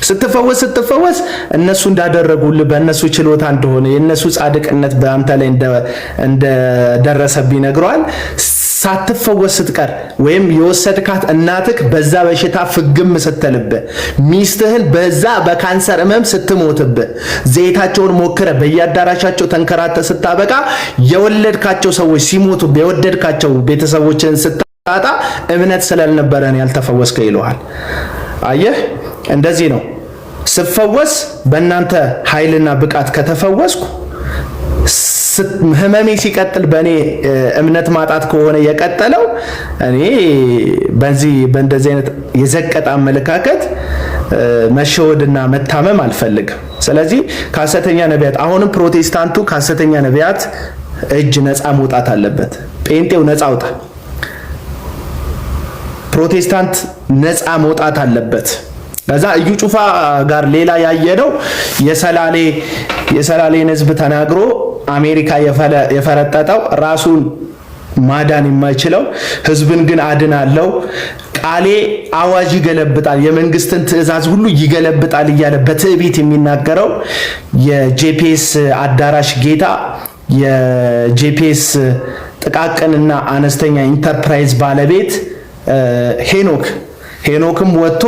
ስትፈወስ እነሱ እንዳደረጉልህ በእነሱ ችሎታ እንደሆነ የእነሱ ጻድቅነት በአንተ ላይ እንደደረሰብህ ይነግረዋል። ሳትፈወስ ስትቀር ወይም የወሰድካት እናትክ በዛ በሽታ ፍግም ስትልብህ፣ ሚስትህን በዛ በካንሰር ህመም ስትሞትብህ፣ ዘይታቸውን ሞክረ በየአዳራሻቸው ተንከራተ ስታበቃ፣ የወለድካቸው ሰዎች ሲሞቱብህ፣ የወደድካቸው ቤተሰቦችን ስታጣ እምነት ስላልነበረን ያልተፈወስከ ይለዋል። አየህ፣ እንደዚህ ነው። ስፈወስ በእናንተ ኃይልና ብቃት ከተፈወስኩ፣ ህመሜ ሲቀጥል በእኔ እምነት ማጣት ከሆነ የቀጠለው እኔ በእንደዚህ አይነት የዘቀጠ አመለካከት መሸወድና መታመም አልፈልግም። ስለዚህ ከሐሰተኛ ነቢያት አሁንም ፕሮቴስታንቱ ከሐሰተኛ ነቢያት እጅ ነፃ መውጣት አለበት። ጴንጤው ነፃ አውጣ። ፕሮቴስታንት ነፃ መውጣት አለበት። ከዛ እዩ ጩፋ ጋር ሌላ ያየነው የሰላሌን ህዝብ ተናግሮ አሜሪካ የፈረጠጠው ራሱን ማዳን የማይችለው ህዝብን ግን አድናለው፣ ቃሌ አዋጅ ይገለብጣል፣ የመንግስትን ትዕዛዝ ሁሉ ይገለብጣል እያለ በትዕቢት የሚናገረው የጄፒኤስ አዳራሽ ጌታ፣ የጄፒኤስ ጥቃቅንና አነስተኛ ኢንተርፕራይዝ ባለቤት ሄኖክም ወጥቶ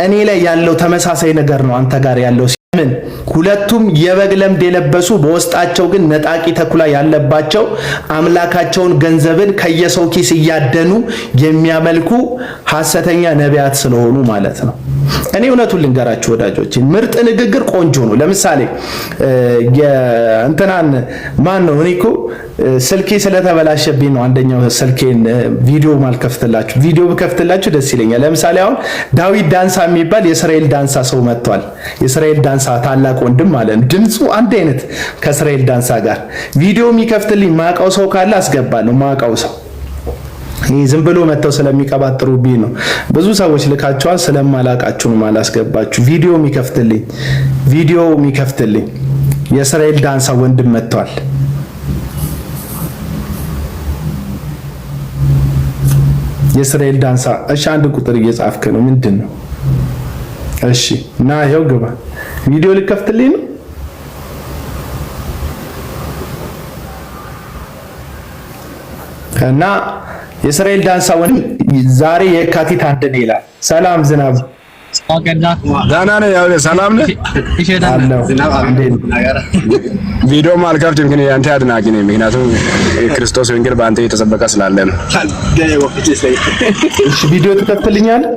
እኔ ላይ ያለው ተመሳሳይ ነገር ነው አንተ ጋር ያለው ሲምን፣ ሁለቱም የበግ ለምድ የለበሱ በውስጣቸው ግን ነጣቂ ተኩላ ያለባቸው አምላካቸውን ገንዘብን ከየሰው ኪስ እያደኑ የሚያመልኩ ሐሰተኛ ነቢያት ስለሆኑ ማለት ነው። እኔ እውነቱን ልንገራችሁ ወዳጆች፣ ምርጥ ንግግር ቆንጆ ነው። ለምሳሌ የእንትናን ማን ነው? እኔ እኮ ስልኬ ስለተበላሸብኝ ነው አንደኛው ስልኬን ቪዲዮ ማልከፍትላችሁ። ቪዲዮ ብከፍትላችሁ ደስ ይለኛል። ለምሳሌ አሁን ዳዊት ዳንሳ የሚባል የእስራኤል ዳንሳ ሰው መጥቷል። የእስራኤል ዳንሳ ታላቅ ወንድም ማለት ነው። ድምፁ አንድ አይነት ከእስራኤል ዳንሳ ጋር። ቪዲዮ የሚከፍትልኝ ማውቀው ሰው ካለ አስገባለሁ። ማውቀው ሰው ይህ ዝም ብሎ መተው ስለሚቀባጥሩብኝ ነው። ብዙ ሰዎች ልካቸዋል፣ ስለማላቃችሁ ነው ማላስገባችሁ። ቪዲዮ የሚከፍትልኝ የእስራኤል ዳንሳ ወንድም መጥቷል። የእስራኤል ዳንሳ። እሺ፣ አንድ ቁጥር እየጻፍክ ነው። ምንድን ነው? እሺ፣ እና ይኸው ግባ። ቪዲዮ ልከፍትልኝ ነው። እና የእስራኤል ዳንሳ ወንድም ዛሬ የካቲት 1 ነው ይላል። ሰላም ዝናብ ዳና ነው። ያው ሰላም ነው ቪዲዮ ማልከፍትም ግን ያንተ አድናቂ ነኝ። ምክንያቱም ክርስቶስ ወንጌል በአንተ የተሰበከ ስላለ ነው። እሺ፣ ቪዲዮ ትከፍትልኛለህ?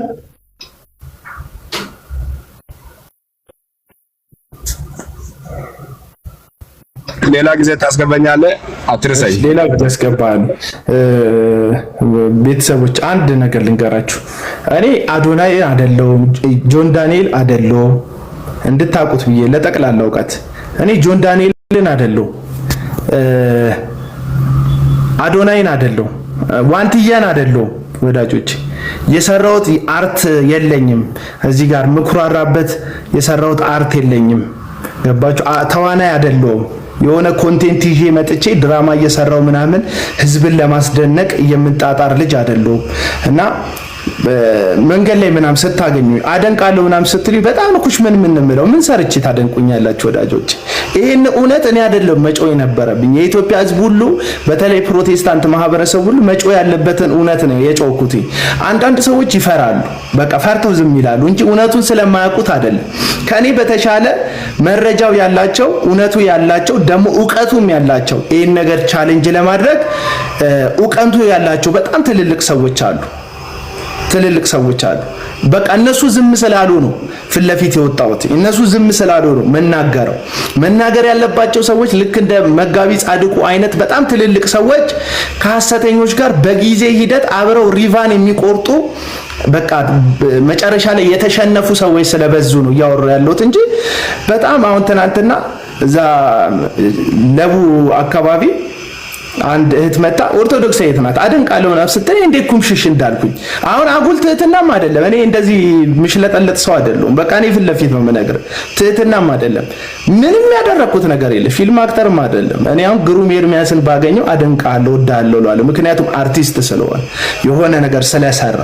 ሌላ ጊዜ ታስገባኛለህ፣ አትርሳይ። ሌላ ጊዜ አስገባለሁ። ቤተሰቦች አንድ ነገር ልንገራችሁ። እኔ አዶናይ አይደለሁም፣ ጆን ዳንኤል አይደለሁም። እንድታውቁት ብዬ ለጠቅላላ እውቀት እኔ ጆን ዳንኤልን አይደለሁም፣ አዶናይን አይደለሁም፣ ዋንትያን አይደለሁም። ወዳጆች የሰራሁት አርት የለኝም። እዚህ ጋር ምኩራራበት የሰራሁት አርት የለኝም። ገባችሁ? ተዋናይ አይደለሁም። የሆነ ኮንቴንት ይዤ መጥቼ ድራማ እየሰራው ምናምን ህዝብን ለማስደነቅ የምንጣጣር ልጅ አይደለሁም። እና መንገድ ላይ ምናምን ስታገኙ አደንቃለሁ ምናምን ስትሉ በጣም ኩሽ ምን የምለው ምን ሰርቼ ታደንቁኛላችሁ? ወዳጆች ይሄን እውነት እኔ አይደለም መጮህ የነበረብኝ። የኢትዮጵያ ህዝብ ሁሉ በተለይ ፕሮቴስታንት ማህበረሰብ ሁሉ መጮህ ያለበትን እውነት ነው የጮኩት። አንዳንድ ሰዎች ይፈራሉ፣ በቃ ፈርተው ዝም ይላሉ እንጂ እውነቱን ስለማያውቁት አይደለም። ከኔ በተሻለ መረጃው ያላቸው እውነቱ ያላቸው ደግሞ ዕውቀቱም ያላቸው ይሄን ነገር ቻሌንጅ ለማድረግ ዕውቀቱ ያላቸው በጣም ትልልቅ ሰዎች አሉ። በቃ እነሱ ዝም ስላሉ ነው ፊት ለፊት የወጣሁት። እነሱ ዝም ስላሉ ነው መናገር ያለባቸው ሰዎች ልክ እንደ መጋቢ ጻድቁ አይነት በጣም ትልልቅ ሰዎች ከሐሰተኞች ጋር በጊዜ ሂደት አብረው ሪቫን የሚቆርጡ በቃ መጨረሻ ላይ የተሸነፉ ሰዎች ስለበዙ ነው እያወሩ ያሉት እንጂ በጣም አሁን ትናንትና እዛ ለቡ አካባቢ አንድ እህት መጣ ኦርቶዶክስ እህት ናት አደንቃለሁ ምናምን ስትለኝ እንዴት ኩምሽሽ እንዳልኩኝ አሁን አጉል ትህትናም አይደለም እኔ እንደዚህ ምሽለጠለጥ ሰው አይደለሁም በቃ እኔ ፊት ለፊት ነው የምነግርህ ትህትናም አይደለም ምንም ያደረኩት ነገር የለም ፊልም አክተርም አይደለም እኔ አሁን ግሩም ኤርሚያስን ባገኘው አደንቃለሁ ወዳለሁ እላለሁ ምክንያቱም አርቲስት ስለሆነ የሆነ ነገር ስለሰራ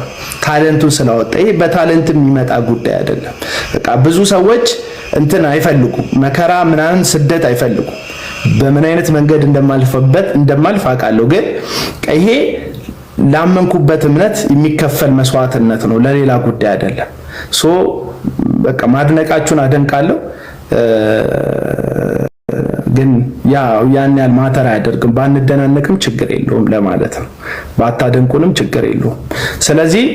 ታለንቱን ስላወጣ ይሄ በታለንት የሚመጣ ጉዳይ አይደለም በቃ ብዙ ሰዎች እንትን አይፈልጉም መከራ ምናምን ስደት አይፈልጉም በምን አይነት መንገድ እንደማልፍ አውቃለሁ ግን ይሄ ላመንኩበት እምነት የሚከፈል መስዋዕትነት ነው ለሌላ ጉዳይ አይደለም ሶ በቃ ማድነቃችሁን አደንቃለሁ ግን ያን ያህል ማተር አያደርግም ባንደናነቅም ችግር የለውም ለማለት ነው ባታደንቁንም ችግር የለውም ስለዚህ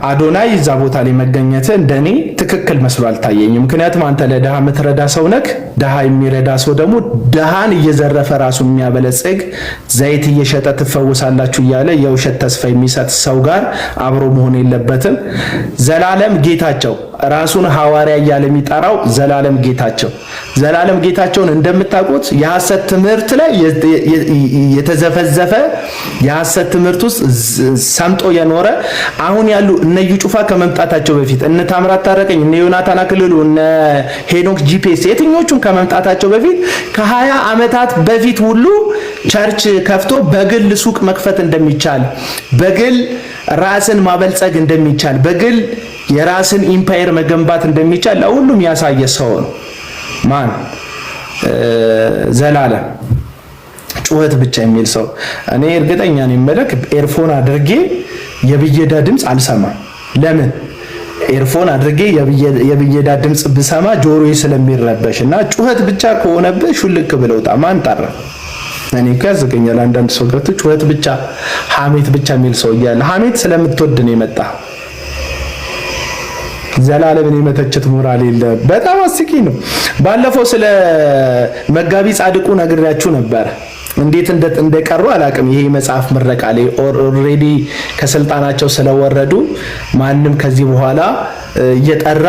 አዶናይ እዛ ቦታ ላይ መገኘት እንደኔ ትክክል መስሎ አልታየኝም ምክንያቱም አንተ ለደሃ ምትረዳ ሰው ነክ ደሃ የሚረዳ ሰው ደግሞ ደሃን እየዘረፈ ራሱ የሚያበለጽግ ዘይት እየሸጠ ትፈውሳላችሁ እያለ የውሸት ተስፋ የሚሰጥ ሰው ጋር አብሮ መሆን የለበትም ዘላለም ጌታቸው ራሱን ሐዋርያ እያለ የሚጠራው ዘላለም ጌታቸውን እንደምታውቁት የሐሰት ትምህርት ላይ የተዘፈዘፈ የሐሰት ትምህርት ውስጥ ሰምጦ የኖረ አሁን ያሉ እነ እዩ ጩፋ ከመምጣታቸው በፊት እነ ታምራት ታረቀኝ እነ ዮናታን አክልሉ እነ ሄኖክ ጂፒኤስ የትኞቹን ከመምጣታቸው በፊት ከ20 ዓመታት በፊት ሁሉ ቸርች ከፍቶ በግል ሱቅ መክፈት እንደሚቻል በግል ራስን ማበልጸግ እንደሚቻል በግል የራስን ኢምፓየር መገንባት እንደሚቻል ለሁሉም ያሳየ ሰው ነው ማን ዘላለም ጩኸት ብቻ የሚል ሰው እኔ እርግጠኛ ነኝ መለክ ኤርፎን አድርጌ የብየዳ ድምጽ አልሰማም ለምን ኤርፎን አድርጌ የብየዳ ድምጽ ብሰማ ጆሮዬ ስለሚረበሽና ጩኸት ብቻ ከሆነብህ ሹልክ ብለውጣ ማን ጠራ እኔ ከዘገኛል አንዳንድ ሰው ገብቶ ጩኸት ብቻ ሐሜት ብቻ የሚል ሰው ይያለ ሐሜት ስለምትወድ ነው የመጣ ዘላለምን የመተቸት ሞራል የለ በጣም አስቂ ነው ባለፈው ስለ መጋቢ ጻድቁ ነግሬያችሁ ነበር እንዴት እንደቀሩ አላቅም ይሄ መጽሐፍ ምረቃ ላይ ኦሬዲ ከስልጣናቸው ስለወረዱ ማንንም ከዚህ በኋላ እየጠራ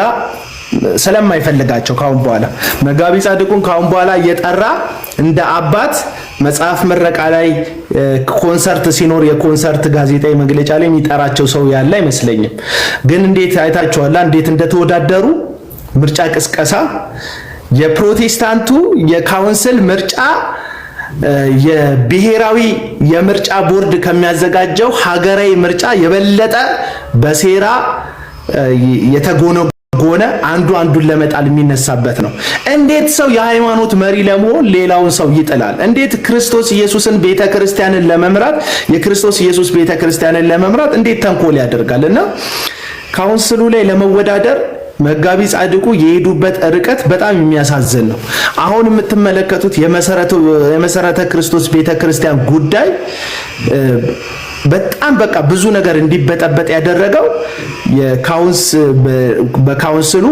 ስለማይፈልጋቸው ካሁን በኋላ መጋቢ ጻድቁን ካሁን በኋላ እየጠራ እንደ አባት መጽሐፍ ምረቃ ላይ ኮንሰርት ሲኖር የኮንሰርት ጋዜጣዊ መግለጫ ላይ የሚጠራቸው ሰው ያለ አይመስለኝም ግን እንዴት አይታችኋል እንዴት እንደተወዳደሩ ምርጫ ቅስቀሳ የፕሮቴስታንቱ የካውንስል ምርጫ የብሔራዊ የምርጫ ቦርድ ከሚያዘጋጀው ሀገራዊ ምርጫ የበለጠ በሴራ የተጎነጎነ አንዱን ለመጣል የሚነሳበት ነው እንዴት ሰው የሃይማኖት መሪ ለመሆን ሌላውን ሰው ይጥላል እንዴት ክርስቶስ ኢየሱስን ቤተክርስቲያንን ለመምራት የክርስቶስ ኢየሱስ ቤተክርስቲያንን ለመምራት እንዴት ተንኮል ያደርጋልና ካውንስሉ ላይ ለመወዳደር መጋቢ ጻድቁ የሄዱበት ርቀት በጣም የሚያሳዝን ነው አሁን የምትመለከቱት የመሰረተ ክርስቶስ ቤተክርስቲያን ጉዳይ በጣም በቃ ብዙ ነገር እንዲበጠበጥ ያደረገው በካውንስሉ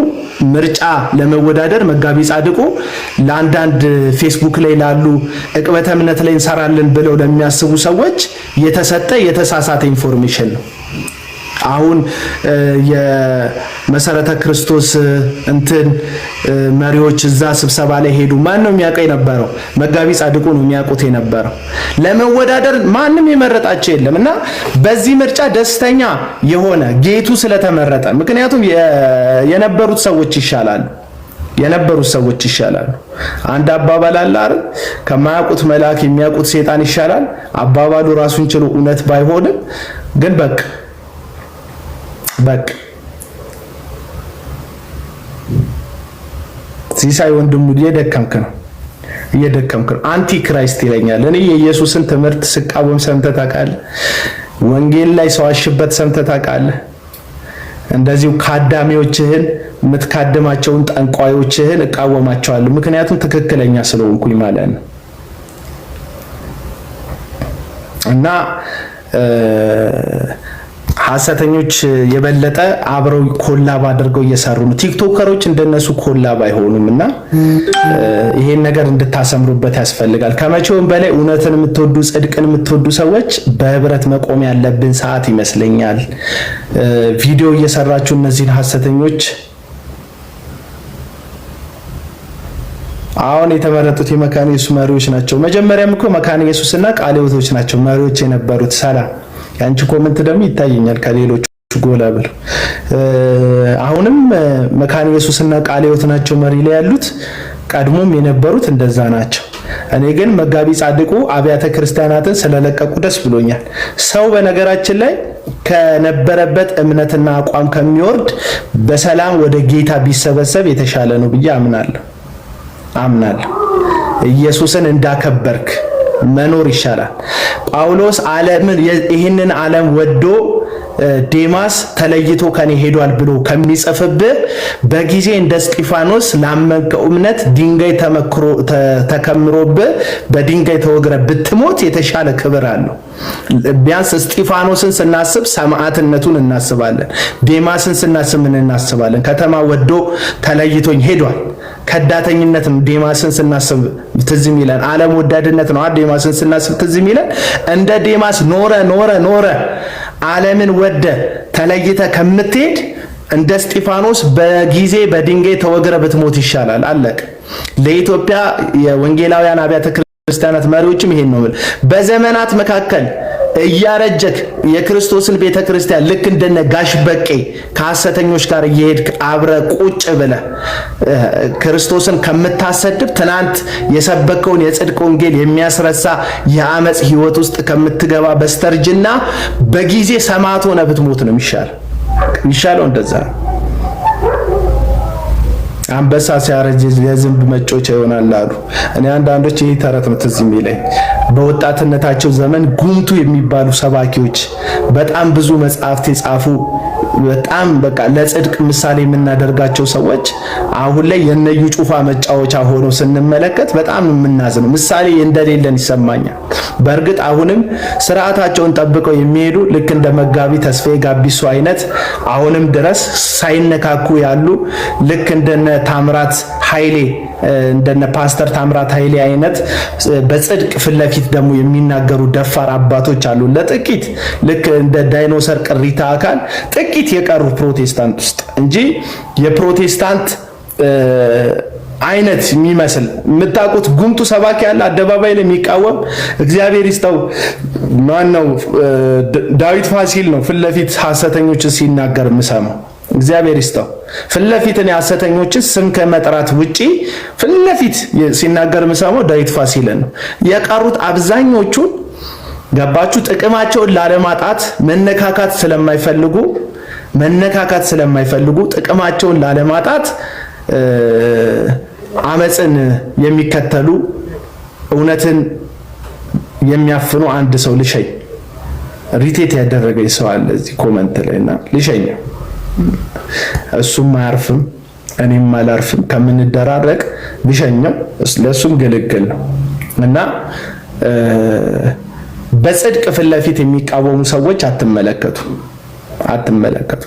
ምርጫ ለመወዳደር መጋቢ ጻድቁ ለአንዳንድ ፌስቡክ ላይ ላሉ ዕቅበተ እምነት ላይ እንሰራለን ብለው ለሚያስቡ ሰዎች የተሳሳተ ኢንፎርሜሽን ነው አሁን የመሰረተ ክርስቶስ መሪዎች እዛ ስብሰባ ላይ ሄዱ ማን ነው የሚያቀይ ነበረው መጋቢ ጻድቁ ነው የሚያቁት የነበረው ለመወዳደር ማንንም የመረጣቸው የለምና በዚህ ምርጫ ደስተኛ የሆነ ጌቱ ስለተመረጠ ምክንያቱም የነበሩት ሰዎች ይሻላሉ አንድ አባባል አለ አይደል ከማያውቁት መልአክ የሚያውቁት ሰይጣን ይሻላል አባባሉ ራሱን ችሎ እውነት ባይሆንም ግን በቃ ሲሳይ ወንድሙ እየደከምክ ነው አንቲ ክራይስት ይለኛል እኔ የኢየሱስን ትምህርት ስቃወም ሰምተህ ታውቃለህ ወንጌል ላይ ሰዋሽበት ሰምተህ ታውቃለህ እንደዚሁ ካዳሚዎችህን የምትካደማቸውን ጠንቋዮችህን እቃወማቸዋለሁ ምክንያቱም ትክክለኛ ስለሆንኩኝ ማለት ነው እና ሐሰተኞች የበለጠ አብረው ኮላብ አድርገው እየሰሩ ነው ቲክቶከሮች እንደነሱ ኮላብ አይሆኑምና ይሄን ነገር እንድታሰምሩበት ያስፈልጋል ከመቼውም በላይ እውነትን የምትወዱ ጽድቅን የምትወዱ ሰዎች በህብረት መቆም ያለብን ሰዓት ይመስለኛል ቪዲዮ እየሰራችሁ እነዚህን ሐሰተኞች አሁን የተመረጡት የመካነ ኢየሱስ መሪዎች ናቸው። መጀመሪያም እኮ መካነ ኢየሱስና ቃለ ሕይወቶች ናቸው መሪዎች የነበሩት። ሰላም ያንቺ ኮመንት ደግሞ ይታየኛል ከሌሎቹ ጎላ ብሎ። አሁንም መካነ ኢየሱስና ቃለ ሕይወት ናቸው መሪ ላይ ያሉት። ቀድሞም የነበሩት እንደዛ ናቸው። እኔ ግን መጋቢ ጻድቁ አብያተ ክርስቲያናትን ስለለቀቁ ደስ ብሎኛል። ሰው በነገራችን ላይ ከነበረበት እምነትና አቋም ከሚወርድ በሰላም ወደ ጌታ ቢሰበሰብ የተሻለ ነው ብዬ አምናለሁ። ኢየሱስን እንዳከበርክ መኖር ይሻላል። ጳውሎስ ይህንን ዓለም ወዶ ዴማስ ተለይቶ ከኔ ሄዷል ብሎ ከሚጽፍብህ በጊዜ እንደ እስጢፋኖስ ላመንከው እምነት ድንጋይ ተከምሮብህ በድንጋይ ተወግረ ብትሞት የተሻለ ክብር አለው። ቢያንስ እስጢፋኖስን ስናስብ ሰማዕትነቱን እናስባለን። ዴማስን ስናስብ ምን እናስባለን? ከተማ ወዶ ተለይቶኝ ሄዷል። ከዳተኝነትም ዴማስን ስናስብ ትዝ ይለን። ዓለም ወዳድነት ነው ዴማስን ስናስብ ትዝ ይለን። እንደ ዴማስ ኖረ ዓለምን ወደ ተለይተ ከምትሄድ እንደ እስጢፋኖስ በጊዜ በድንጋይ ተወግረ ብትሞት ይሻላል። አለቅ። ለኢትዮጵያ የወንጌላውያን አብያተ ክርስቲያናት መሪዎችም ይሄን ነው። በዘመናት መካከል እያረጀክ የክርስቶስን ቤተክርስቲያን ልክ እንደነ ጋሽ በቄ ከሐሰተኞች ጋር እየሄድክ አብረ ቁጭ ብለ ክርስቶስን ከምታሰድብ ትናንት የሰበከውን የጽድቅ ወንጌል የሚያስረሳ የአመጽ ህይወት ውስጥ ከምትገባ በስተርጅና በጊዜ ሰማዕት ሆነ ብትሞት ነው የሚሻለው። እንደዛ አንበሳ ሲያረጅ የዝንብ መጮቻ ይሆናል አሉ። እኔ አንዳንዶች ይሄ ተረት ነው ትዝ የሚለኝ። በወጣትነታቸው ዘመን ጉምቱ የሚባሉ ሰባኪዎች በጣም ብዙ መጽሐፍት የጻፉ በጣም በቃ ለጽድቅ ምሳሌ የምናደርጋቸው ሰዎች አሁን ላይ የነዩ ጩፋ መጫወቻ ሆኖ ስንመለከት በጣም የምናዝነው ምሳሌ እንደሌለን ይሰማኛል። በእርግጥ አሁንም ስርዓታቸውን ጠብቀው የሚሄዱ ልክ እንደ መጋቢ ተስፋዬ ጋቢሶ አይነት አሁንም ድረስ ሳይነካኩ ያሉ ልክ እንደነ ታምራት ኃይሌ እንደነ ፓስተር ታምራት ኃይሌ አይነት በጽድቅ ፊት ለፊት ደግሞ የሚናገሩ ደፋር አባቶች አሉ። ለጥቂት ልክ እንደ ዳይኖሰር ቅሪታ አካል ጥቂት የቀሩ ፕሮቴስታንት ውስጥ እንጂ የፕሮቴስታንት አይነት የሚመስል የምታውቁት ጉምቱ ሰባኪ ያለ አደባባይ ላይ የሚቃወም እግዚአብሔር ይስጠው ማነው ዳዊት ፋሲል ነው። ፊት ለፊት ሐሰተኞችን ሲናገር የምሰማው እግዚአብሔር ይስጠው። ፊት ለፊት እኔ ሐሰተኞችን ስም ከመጥራት ውጪ ፊት ለፊት ሲናገር የምሰማው ዳዊት ፋሲልን ነው። የቀሩት አብዛኞቹን ገባችሁ ጥቅማቸውን ላለማጣት መነካካት ስለማይፈልጉ ጥቅማቸውን ላለማጣት አመጽን የሚከተሉ እውነትን የሚያፍኑ አንድ ሰው ልሸኝ ሪቴት ያደረገኝ ሰው አለ እዚህ ኮሜንት ላይና ልሸኝ እሱም አያርፍም እኔም አላርፍም ከምንደራረቅ ብሸኘው ለሱም ግልግል ነው እና በጽድቅ ፊት ለፊት የሚቃወሙ ሰዎች አትመለከቱ።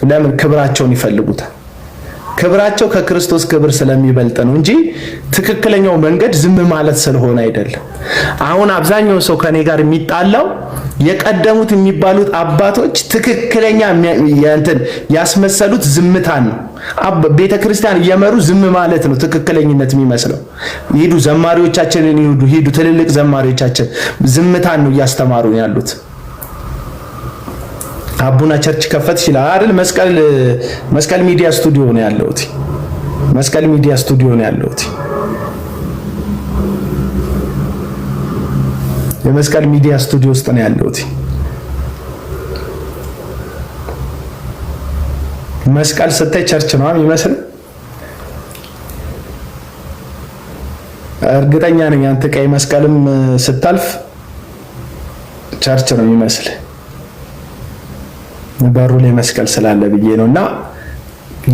ለምን? ክብራቸውን ይፈልጉታል። ክብራቸው ከክርስቶስ ክብር ስለሚበልጥ ነው እንጂ ትክክለኛው መንገድ ዝም ማለት ስለሆነ አይደለም። አሁን አብዛኛው ሰው ከኔ ጋር የሚጣላው የቀደሙት የሚባሉት አባቶች ትክክለኛ ያስመሰሉት ዝምታን ነው። ቤተክርስቲያን እየመሩ ዝም ማለት ነው ትክክለኝነት የሚመስለው። ሂዱ ዘማሪዎቻችንን ሂዱ ትልልቅ ዘማሪዎቻችን ዝምታን ነው እያስተማሩ ያሉት። አቡና ቸርች ከፈት ይችላል አይደል? መስቀል ሚዲያ ስቱዲዮ ነው ያለውት። መስቀል ሚዲያ ስቱዲዮ ነው ያለውት። የመስቀል ሚዲያ ስቱዲዮ ውስጥ ነው ያለውት። መስቀል ስታይ ቸርች ነው የሚመስል። እርግጠኛ ነኝ አንተ ቀይ መስቀልም ስታልፍ ቸርች ነው የሚመስል። በሩ ላይ መስቀል ስላለ ብዬ ነውና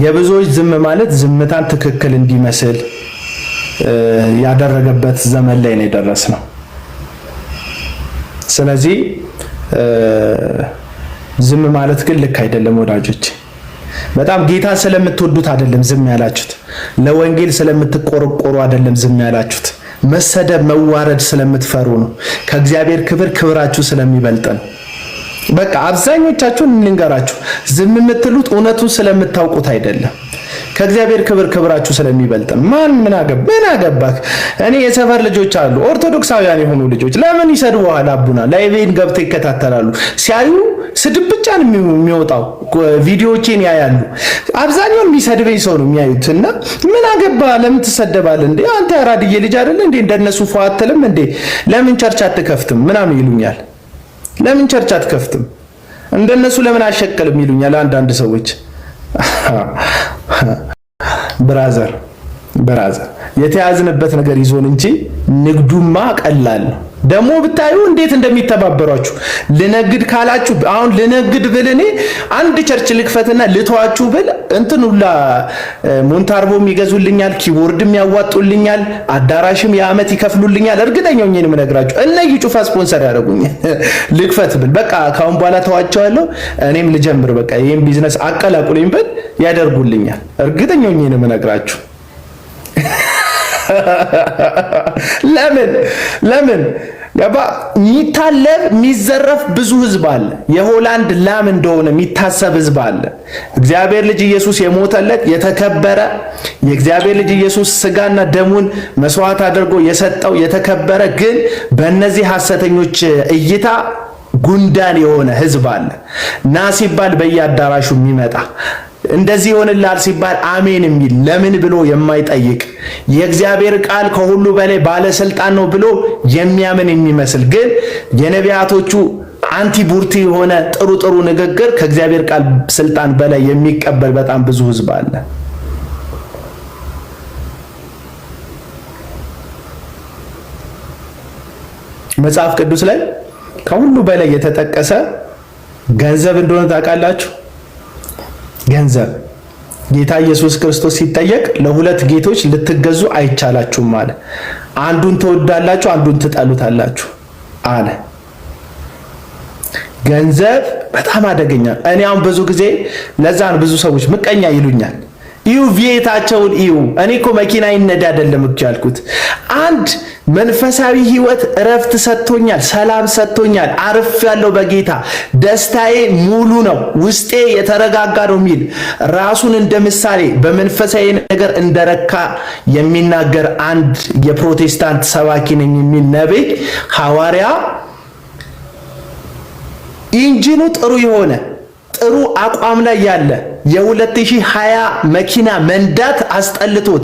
የብዙዎች ዝም ማለት ዝምታን ትክክል እንዲመስል ያደረገበት ዘመን ላይ ነው የደረስነው። ስለዚህ ዝም ማለት ግን ልክ አይደለም ወዳጆች። በጣም ጌታ ስለምትወዱት አይደለም ዝም ያላችሁት፣ ለወንጌል ስለምትቆረቆሩ አይደለም ዝም ያላችሁት፣ መሰደብ መዋረድ ስለምትፈሩ ነው። ከእግዚአብሔር ክብራችሁ ስለሚበልጥ ነው። በቃ አብዛኞቻችሁን እንንገራችሁ ዝም የምትሉት እውነቱን ስለምታውቁት አይደለም። ከእግዚአብሔር ክብራችሁ ስለሚበልጥ ነው። ምን አገባክ? እኔ የሰፈር ልጆች አሉ ኦርቶዶክሳውያን የሆኑ ልጆች ለምን ይሰድቡሃል? አቡና ላይቬን ገብተው ይከታተላሉ። ሲያዩ ስድብ ብቻ ነው የሚወጣው። ቪዲዮዎቼን ያያሉ። አብዛኛውን የሚሰድበኝ ሰው ነው የሚያዩት። እና ምን አገባ? ለምን ትሰደባለህ እንዴ? አንተ ያራድዬ ልጅ አይደለ እንዴ? እንደነሱ ፏአትልም እንዴ? ለምን ቸርች አትከፍትም? ምናምን ይሉኛል። ለምን ቸርች አትከፍትም? እንደነሱ ለምን አሸቀልም ይሉኛል አንዳንድ ሰዎች። ብራዘር የተያዝንበት ነገር ይዞን እንጂ ንግዱማ ቀላል ነው። ደግሞ ብታዩ እንዴት እንደሚተባበሯችሁ። ልነግድ ካላችሁ አሁን ልነግድ ብል እኔ አንድ ቸርች ልክፈትና ልተዋችሁ ብል እንትን ሁላ ሞንታርቦም ይገዙልኛል፣ ኪቦርድም ያዋጡልኛል፣ አዳራሽም የዓመት ይከፍሉልኛል። እርግጠኛው ነኝ የምነግራችሁ እነዚህ ጩፋ ስፖንሰር ያደርጉኛል። ልክፈት ብል በቃ ካሁን በኋላ ተዋቸዋለሁ እኔም ልጀምር በቃ ይሄን ቢዝነስ አቀላቁልኝ ብል ያደርጉልኛል። እርግጠኛው ነኝ የምነግራችሁ። ለምን ገባ? የሚታለብ የሚዘረፍ ብዙ ህዝብ አለ። የሆላንድ ላም እንደሆነ የሚታሰብ ህዝብ አለ። እግዚአብሔር ልጅ ኢየሱስ የሞተለት የተከበረ የእግዚአብሔር ልጅ ኢየሱስ ስጋና ደሙን መስዋዕት አድርጎ የሰጠው የተከበረ ግን በእነዚህ ሐሰተኞች እይታ ጉንዳን የሆነ ህዝብ አለ። ና ሲባል በየአዳራሹ የሚመጣ እንደዚህ ይሆንላል ሲባል አሜን የሚል ለምን ብሎ የማይጠይቅ የእግዚአብሔር ቃል ከሁሉ በላይ ባለስልጣን ነው ብሎ የሚያምን የሚመስል ግን የነቢያቶቹ አንቲ ቡርቲ የሆነ ጥሩ ንግግር ከእግዚአብሔር ቃል ስልጣን በላይ የሚቀበል በጣም ብዙ ህዝብ አለ። መጽሐፍ ቅዱስ ላይ ከሁሉ በላይ የተጠቀሰ ገንዘብ እንደሆነ ታውቃላችሁ? ገንዘብ ጌታ ኢየሱስ ክርስቶስ ሲጠየቅ ለሁለት ጌቶች ልትገዙ አይቻላችሁም አለ። አንዱን ትወዳላችሁ፣ አንዱን ትጠሉታላችሁ አለ። ገንዘብ በጣም አደገኛ። እኔ አሁን ብዙ ጊዜ ለዛን ብዙ ሰዎች ምቀኛ ይሉኛል። እዩ ቪየታቸውን እዩ። እኔ እኮ መኪና ይነዳ አይደለም እኮ ያልኩት። አንድ መንፈሳዊ ህይወት እረፍት ሰጥቶኛል፣ ሰላም ሰጥቶኛል፣ አርፍ ያለው በጌታ ደስታዬ ሙሉ ነው፣ ውስጤ የተረጋጋ ነው የሚል ራሱን እንደ ምሳሌ በመንፈሳዊ ነገር እንደረካ የሚናገር አንድ የፕሮቴስታንት ሰባኪ ነኝ የሚል ነብይ ሐዋርያ ኢንጂኑ ጥሩ የሆነ ጥሩ አቋም ላይ ያለ የ2020 መኪና መንዳት አስጠልቶት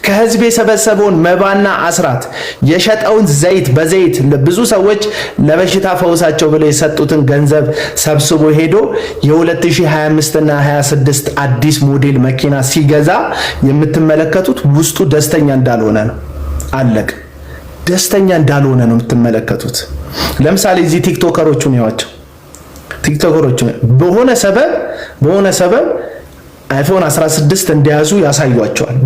ከህዝብ የሰበሰበውን መባና አስራት የሸጠውን ዘይት በዘይት ብዙ ሰዎች ለበሽታ ፈውሳቸው ብለው የሰጡትን ገንዘብ ሰብስቦ ሄዶ የ2025 እና 26 አዲስ ሞዴል መኪና ሲገዛ የምትመለከቱት ውስጡ ደስተኛ እንዳልሆነ ነው። አለቅ ደስተኛ እንዳልሆነ ነው የምትመለከቱት። ለምሳሌ እዚህ ቲክቶከሮቹን ያዋቸው ቲክቶከሮች በሆነ ሰበብ አይፎን 16 እንዲያዙ ያሳዩአቸዋል።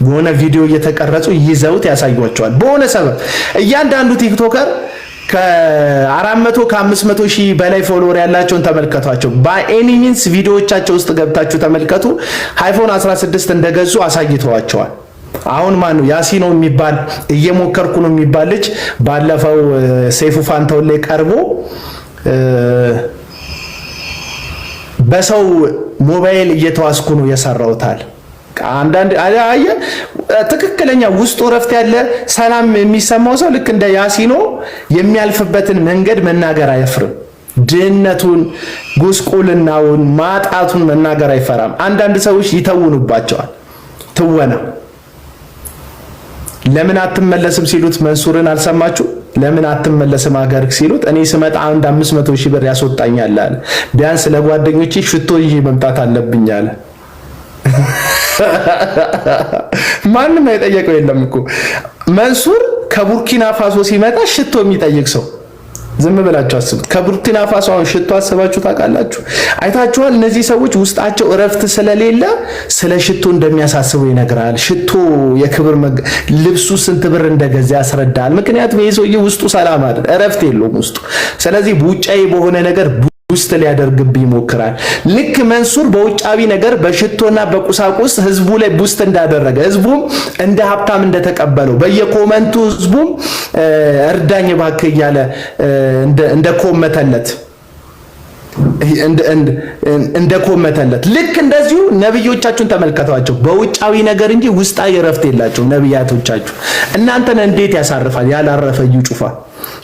በሆነ ቪዲዮ እየተቀረጹ ይዘውት ያሳዩአቸዋል። በሆነ ሰበብ እያንዳንዱ ቲክቶከር ከ400 ከ500 ሺህ በላይ ፎሎወር ያላቸውን ተመልከቷቸው። በኤኒ ሚንስ ቪዲዮዎቻቸው ውስጥ ገብታችሁ ተመልከቱ። አይፎን 16 እንደገዙ አሳይተዋቸዋል። አሁን ማን ነው ያሲኖ የሚባል እየሞከርኩ ነው የሚባል ልጅ ባለፈው ሰይፉ ፋንታው ላይ ቀርቦ በሰው ሞባይል እየተዋስኩ ነው የሰራውታል። አንዳንድ አየ ትክክለኛ ውስጡ ረፍት ያለ ሰላም የሚሰማው ሰው ልክ እንደ ያሲኖ የሚያልፍበትን መንገድ መናገር አይፈርም። ድህነቱን፣ ጉስቁልናውን፣ ማጣቱን መናገር አይፈራም። አንዳንድ ሰዎች ይተውኑባቸዋል። ትወና ለምን አትመለስም ሲሉት መንሱርን አልሰማችሁ? ለምን አትመለስም ሀገር ሲሉት እኔ ስመጣ አንድ 500 ሺህ ብር ያስወጣኛል አለ። ቢያንስ ለጓደኞቼ ሽቶ ይዤ መምጣት አለብኝ አለ። ማንም አይጠየቀው የለም እኮ መንሱር ከቡርኪና ፋሶ ሲመጣ ሽቶ የሚጠይቅ ሰው ዝም ብላችሁ አስቡት። ከቡርኪና ፋሶ አሁን ሽቶ አስባችሁ ታውቃላችሁ? አይታችኋል? እነዚህ ሰዎች ውስጣቸው እረፍት ስለሌለ ስለ ሽቶ እንደሚያሳስቡ ይነግራል። ሽቶ የክብር ልብሱ ስንት ብር እንደገዛ ያስረዳል። ምክንያቱም ይሄ ሰውዬ ውስጡ ሰላም አይደል፣ እረፍት የለውም ውስጡ። ስለዚህ ውጫዊ በሆነ ነገር ውስጥ ሊያደርግብህ ይሞክራል። ልክ መንሱር በውጫዊ ነገር በሽቶና በቁሳቁስ ህዝቡ ላይ ቡስት እንዳደረገ ህዝቡም እንደ ሀብታም እንደተቀበለው በየኮመንቱ ህዝቡም እርዳኝ እባክህ እያለ እንደኮመተለት እንደኮመተለት ልክ እንደዚሁ ነብዮቻችሁን ተመልከቷቸው። በውጫዊ ነገር እንጂ ውስጣዊ እረፍት የላቸው ነብያቶቻችሁ። እናንተን እንዴት ያሳርፋል? ያላረፈ እዩ ጩፋ፣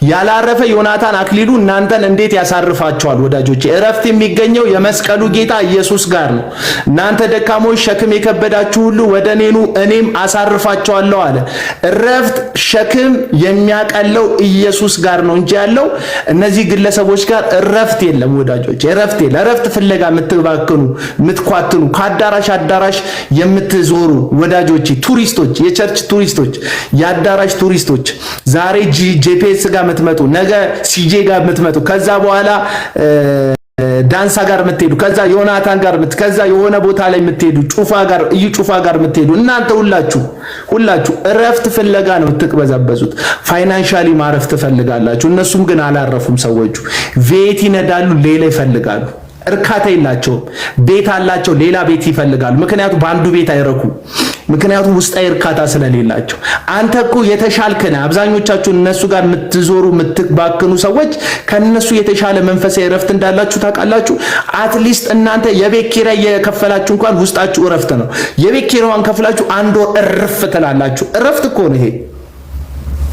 ያላረፈ ዮናታን አክሊሉ እናንተን እንዴት ያሳርፋቸዋል? ወዳጆቼ እረፍት የሚገኘው የመስቀሉ ጌታ ኢየሱስ ጋር ነው። እናንተ ደካሞች ሸክም የከበዳችሁ ሁሉ ወደ እኔ ኑ እኔም አሳርፋቸዋለሁ አለ። እረፍት ሸክም የሚያቀለው ኢየሱስ ጋር ነው እንጂ ያለው እነዚህ ግለሰቦች ጋር እረፍት የለም ወዳጆቼ፣ እረፍት የለም። እረፍት ፍለጋ የምትባክኑ የምትኳትኑ ከአዳራሽ አዳራሽ የምትዞሩ ወዳጆቼ፣ ቱሪስቶች፣ የቸርች ቱሪስቶች፣ የአዳራሽ ቱሪስቶች ዛሬ ጄፒኤስ ጋር የምትመጡ ነገ ሲጄ ጋር የምትመጡ ከዛ በኋላ ዳንሳ ጋር የምትሄዱ ከዛ ዮናታን ጋር ከዛ የሆነ ቦታ ላይ የምትሄዱ ጩፋ ጋር እዩ ጩፋ ጋር የምትሄዱ እናንተ ሁላችሁ እረፍት ፍለጋ ነው የምትቅበዘበዙት። ፋይናንሻሊ ማረፍ ትፈልጋላችሁ። እነሱም ግን አላረፉም። ሰዎቹ ቤት ይነዳሉ፣ ሌላ ይፈልጋሉ። እርካታ የላቸውም። ቤት አላቸው፣ ሌላ ቤት ይፈልጋሉ። ምክንያቱም በአንዱ ቤት አይረኩ። ምክንያቱም ውስጣዊ እርካታ ስለሌላቸው። አንተ እኮ የተሻልክ ነህ። አብዛኞቻችሁ እነሱ ጋር የምትዞሩ የምትባክኑ ሰዎች ከነሱ የተሻለ መንፈሳዊ እረፍት እንዳላችሁ ታውቃላችሁ። አትሊስት እናንተ የቤት ኪራይ የከፈላችሁ እንኳን ውስጣችሁ እረፍት ነው። የቤት ኪራዩን ከፍላችሁ አንድ ወር እርፍ ትላላችሁ። እረፍት እኮ ነው ይሄ።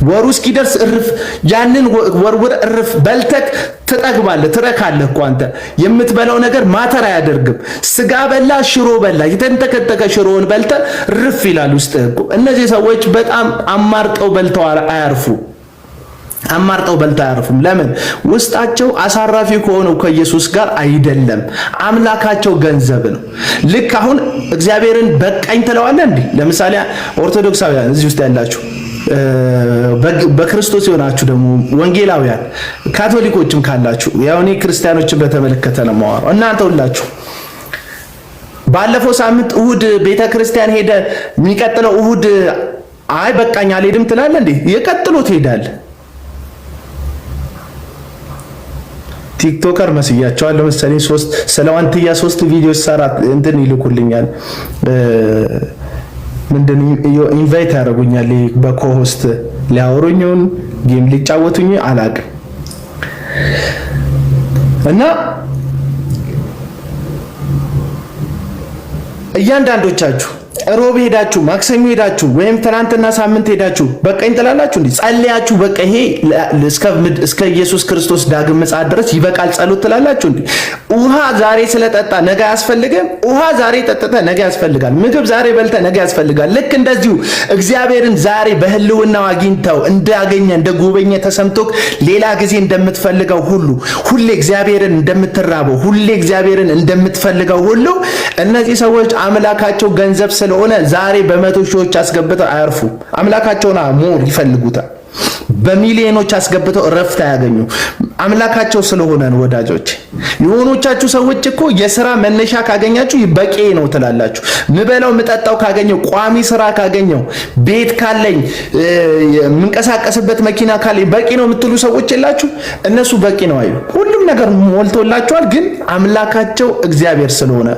ወሩ እስኪደርስ እርፍ፣ ያንን ወርውር እርፍ በልተክ ትጠግባለህ፣ ትረካለህ እኮ አንተ። የምትበላው ነገር ማተር አያደርግም። ስጋ በላ ሽሮ በላ የተንተከተከ ሽሮውን በልተ እርፍ ይላል ውስጥ እኮ። እነዚህ ሰዎች በጣም አማርጠው በልተው አያርፉ። አማርጠው በልተው አያርፉም። ለምን? ውስጣቸው አሳራፊ ከሆነው ከኢየሱስ ጋር አይደለም። አምላካቸው ገንዘብ ነው። ልክ አሁን እግዚአብሔርን በቃኝ ትለዋለህ እንዴ? ለምሳሌ ኦርቶዶክሳውያን እዚህ ውስጥ ያላችሁ በክርስቶስ የሆናችሁ ደግሞ ወንጌላውያን ካቶሊኮችም ካላችሁ ያው እኔ ክርስቲያኖችን በተመለከተ ነው የማወራው። እናንተ ሁላችሁ ባለፈው ሳምንት እሁድ ቤተክርስቲያን ሄደ፣ የሚቀጥለው እሁድ አይ በቃኝ አልሄድም ትላለህ እንዴ? የቀጥሎ ትሄዳለህ። ቲክቶከር መስያቸዋለሁ መሰለኝ። ስለ ዋንትያ 3 ቪዲዮ ሰራት እንትን ይልኩልኛል። ምንድን ኢንቫይት ያደርጉኛል በኮሆስት ሊያወሩኝን ጌም ሊጫወቱኝ አላቅም። እና እያንዳንዶቻችሁ ሮብ ሄዳችሁ ማክሰኞ ሄዳችሁ ወይም ትናንትና ሳምንት ሄዳችሁ በቃኝ ትላላችሁ እንዴ? ጸልያችሁ በቃ ይሄ እስከ ኢየሱስ ክርስቶስ ዳግም ምጽአት ድረስ ይበቃል ጸሎት ትላላችሁ እንዴ? ውሃ ዛሬ ስለጠጣ ነገ ያስፈልግም? ውሃ ዛሬ ጠጥተ ነገ ያስፈልጋል። ምግብ ዛሬ በልተ ነገ ያስፈልጋል። ልክ እንደዚሁ እግዚአብሔርን ዛሬ በህልውናው አግኝተው እንዳገኘ እንደጎበኘ ተሰምቶክ ሌላ ጊዜ እንደምትፈልገው ሁሉ ሁሌ እግዚአብሔርን እንደምትራበው ሁሌ እግዚአብሔርን እንደምትፈልገው ሁሉ እነዚህ ሰዎች አምላካቸው ገንዘብ ስለሆነ ዛሬ በመቶ ሺዎች አስገብተው አያርፉ። አምላካቸውና ሞር ይፈልጉታል። በሚሊዮኖች አስገብተው እረፍት አያገኙ። አምላካቸው ስለሆነ ነው ወዳጆች። የሆኖቻችሁ ሰዎች እኮ የሥራ መነሻ ካገኛችሁ በቂ ነው ትላላችሁ። ምበላው ምጠጣው ካገኘው፣ ቋሚ ስራ ካገኘው፣ ቤት ካለኝ፣ የምንቀሳቀስበት መኪና ካለኝ በቂ ነው የምትሉ ሰዎች የላችሁ? እነሱ በቂ ነው አይሉ። ሁሉም ነገር ሞልቶላቸዋል። ግን አምላካቸው እግዚአብሔር ስለሆነ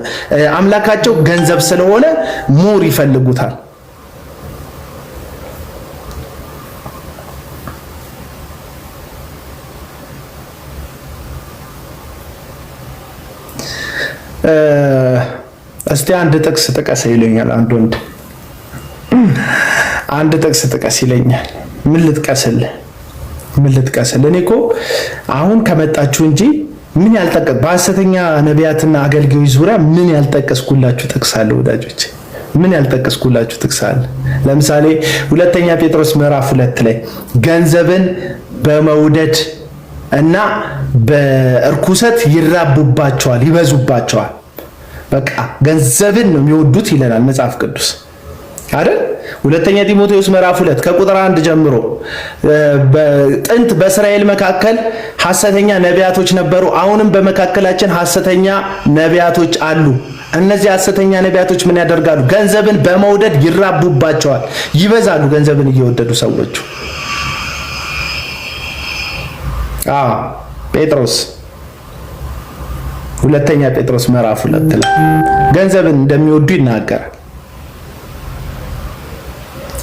አምላካቸው ገንዘብ ስለሆነ ሞር ይፈልጉታል። እስቲ አንድ ጥቅስ ጥቀስ ይለኛል። አንድ ጥቅስ ጥቀስ ይለኛል። ምን ልጥቀስልህ? እኔ እኮ አሁን ከመጣችሁ እንጂ ምን ያልጠቀስ በሐሰተኛ ነቢያትና አገልጋዮች ዙሪያ ምን ያልጠቀስኩላችሁ ጥቅስ አለ ወዳጆች? ምን ያልጠቀስኩላችሁ ጥቅስ አለ? ለምሳሌ ሁለተኛ ጴጥሮስ ምዕራፍ 2 ላይ ገንዘብን በመውደድ እና በእርኩሰት ይራቡባቸዋል፣ ይበዙባቸዋል። በቃ ገንዘብን ነው የሚወዱት ይለናል መጽሐፍ ቅዱስ አይደል? ሁለተኛ ጢሞቴዎስ ምዕራፍ 2 ከቁጥር 1 ጀምሮ ጥንት በእስራኤል መካከል ሐሰተኛ ነቢያቶች ነበሩ፣ አሁንም በመካከላችን ሐሰተኛ ነቢያቶች አሉ። እነዚህ ሐሰተኛ ነቢያቶች ምን ያደርጋሉ? ገንዘብን በመውደድ ይራቡባቸዋል፣ ይበዛሉ። ገንዘብን እየወደዱ ሰዎቹ ጴጥሮስ ሁለተኛ ጴጥሮስ ምዕራፍ 2 ላይ ገንዘብን እንደሚወዱ ይናገራል።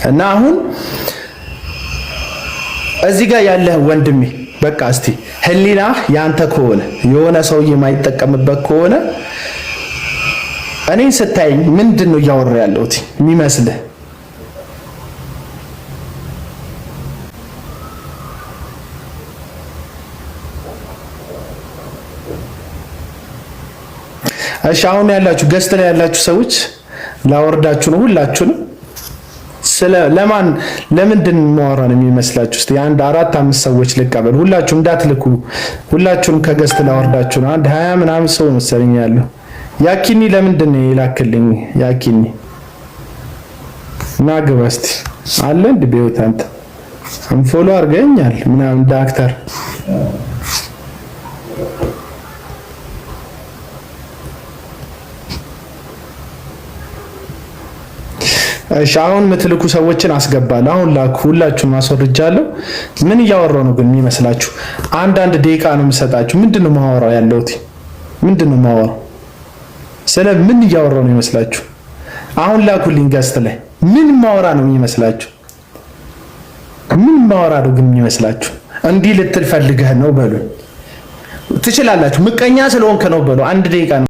እና አሁን እዚህ ጋር ያለህ ወንድሜ በቃ እስቲ ህሊና ያንተ ከሆነ የሆነ ሰው የማይጠቀምበት ከሆነ እኔን ስታይኝ ምንድን ነው እያወራ ያለሁት የሚመስልህ? እሺ አሁን ያላችሁ ገስት ላይ ያላችሁ ሰዎች ላወርዳችሁ ነው ሁላችሁንም። ለምንድን ማወራ ነው የሚመስላችሁ? እስቲ አንድ 4-5 ሰዎች ልቀበል። ሁላችሁም እንዳትልኩ፣ ሁላችሁም ከገስት ላወርዳችሁ ነው። አንድ 20 ምናምን ሰው መሰለኝ ያለው። ያኪኒ ለምንድን ነው የላክልኝ? ያኪኒ ናግባ እስቲ አለ እንደ ቤት አንተ አንፎሎ አድርገኛል ምናምን ዳክተር እሺ አሁን የምትልኩ ሰዎችን አስገባለሁ። አሁን ላኩ። ሁላችሁም አስወርጃለሁ። ምን እያወራው ነው ግን የሚመስላችሁ? አንድ ደቂቃ ነው የምሰጣችሁ። ምንድነው ማወራው ያለሁት? ምንድነው ማወራው? ስለ ምን እያወራው ነው የሚመስላችሁ? አሁን ላኩልኝ ገስት ላይ። ምን ማወራ ነው የሚመስላችሁ? ምን ማወራ ነው ግን የሚመስላችሁ? እንዲህ ልትል ፈልገህ ነው በሉ። ትችላላችሁ። ምቀኛ ስለሆንክ ነው በሉ። 1 ደቂቃ ነው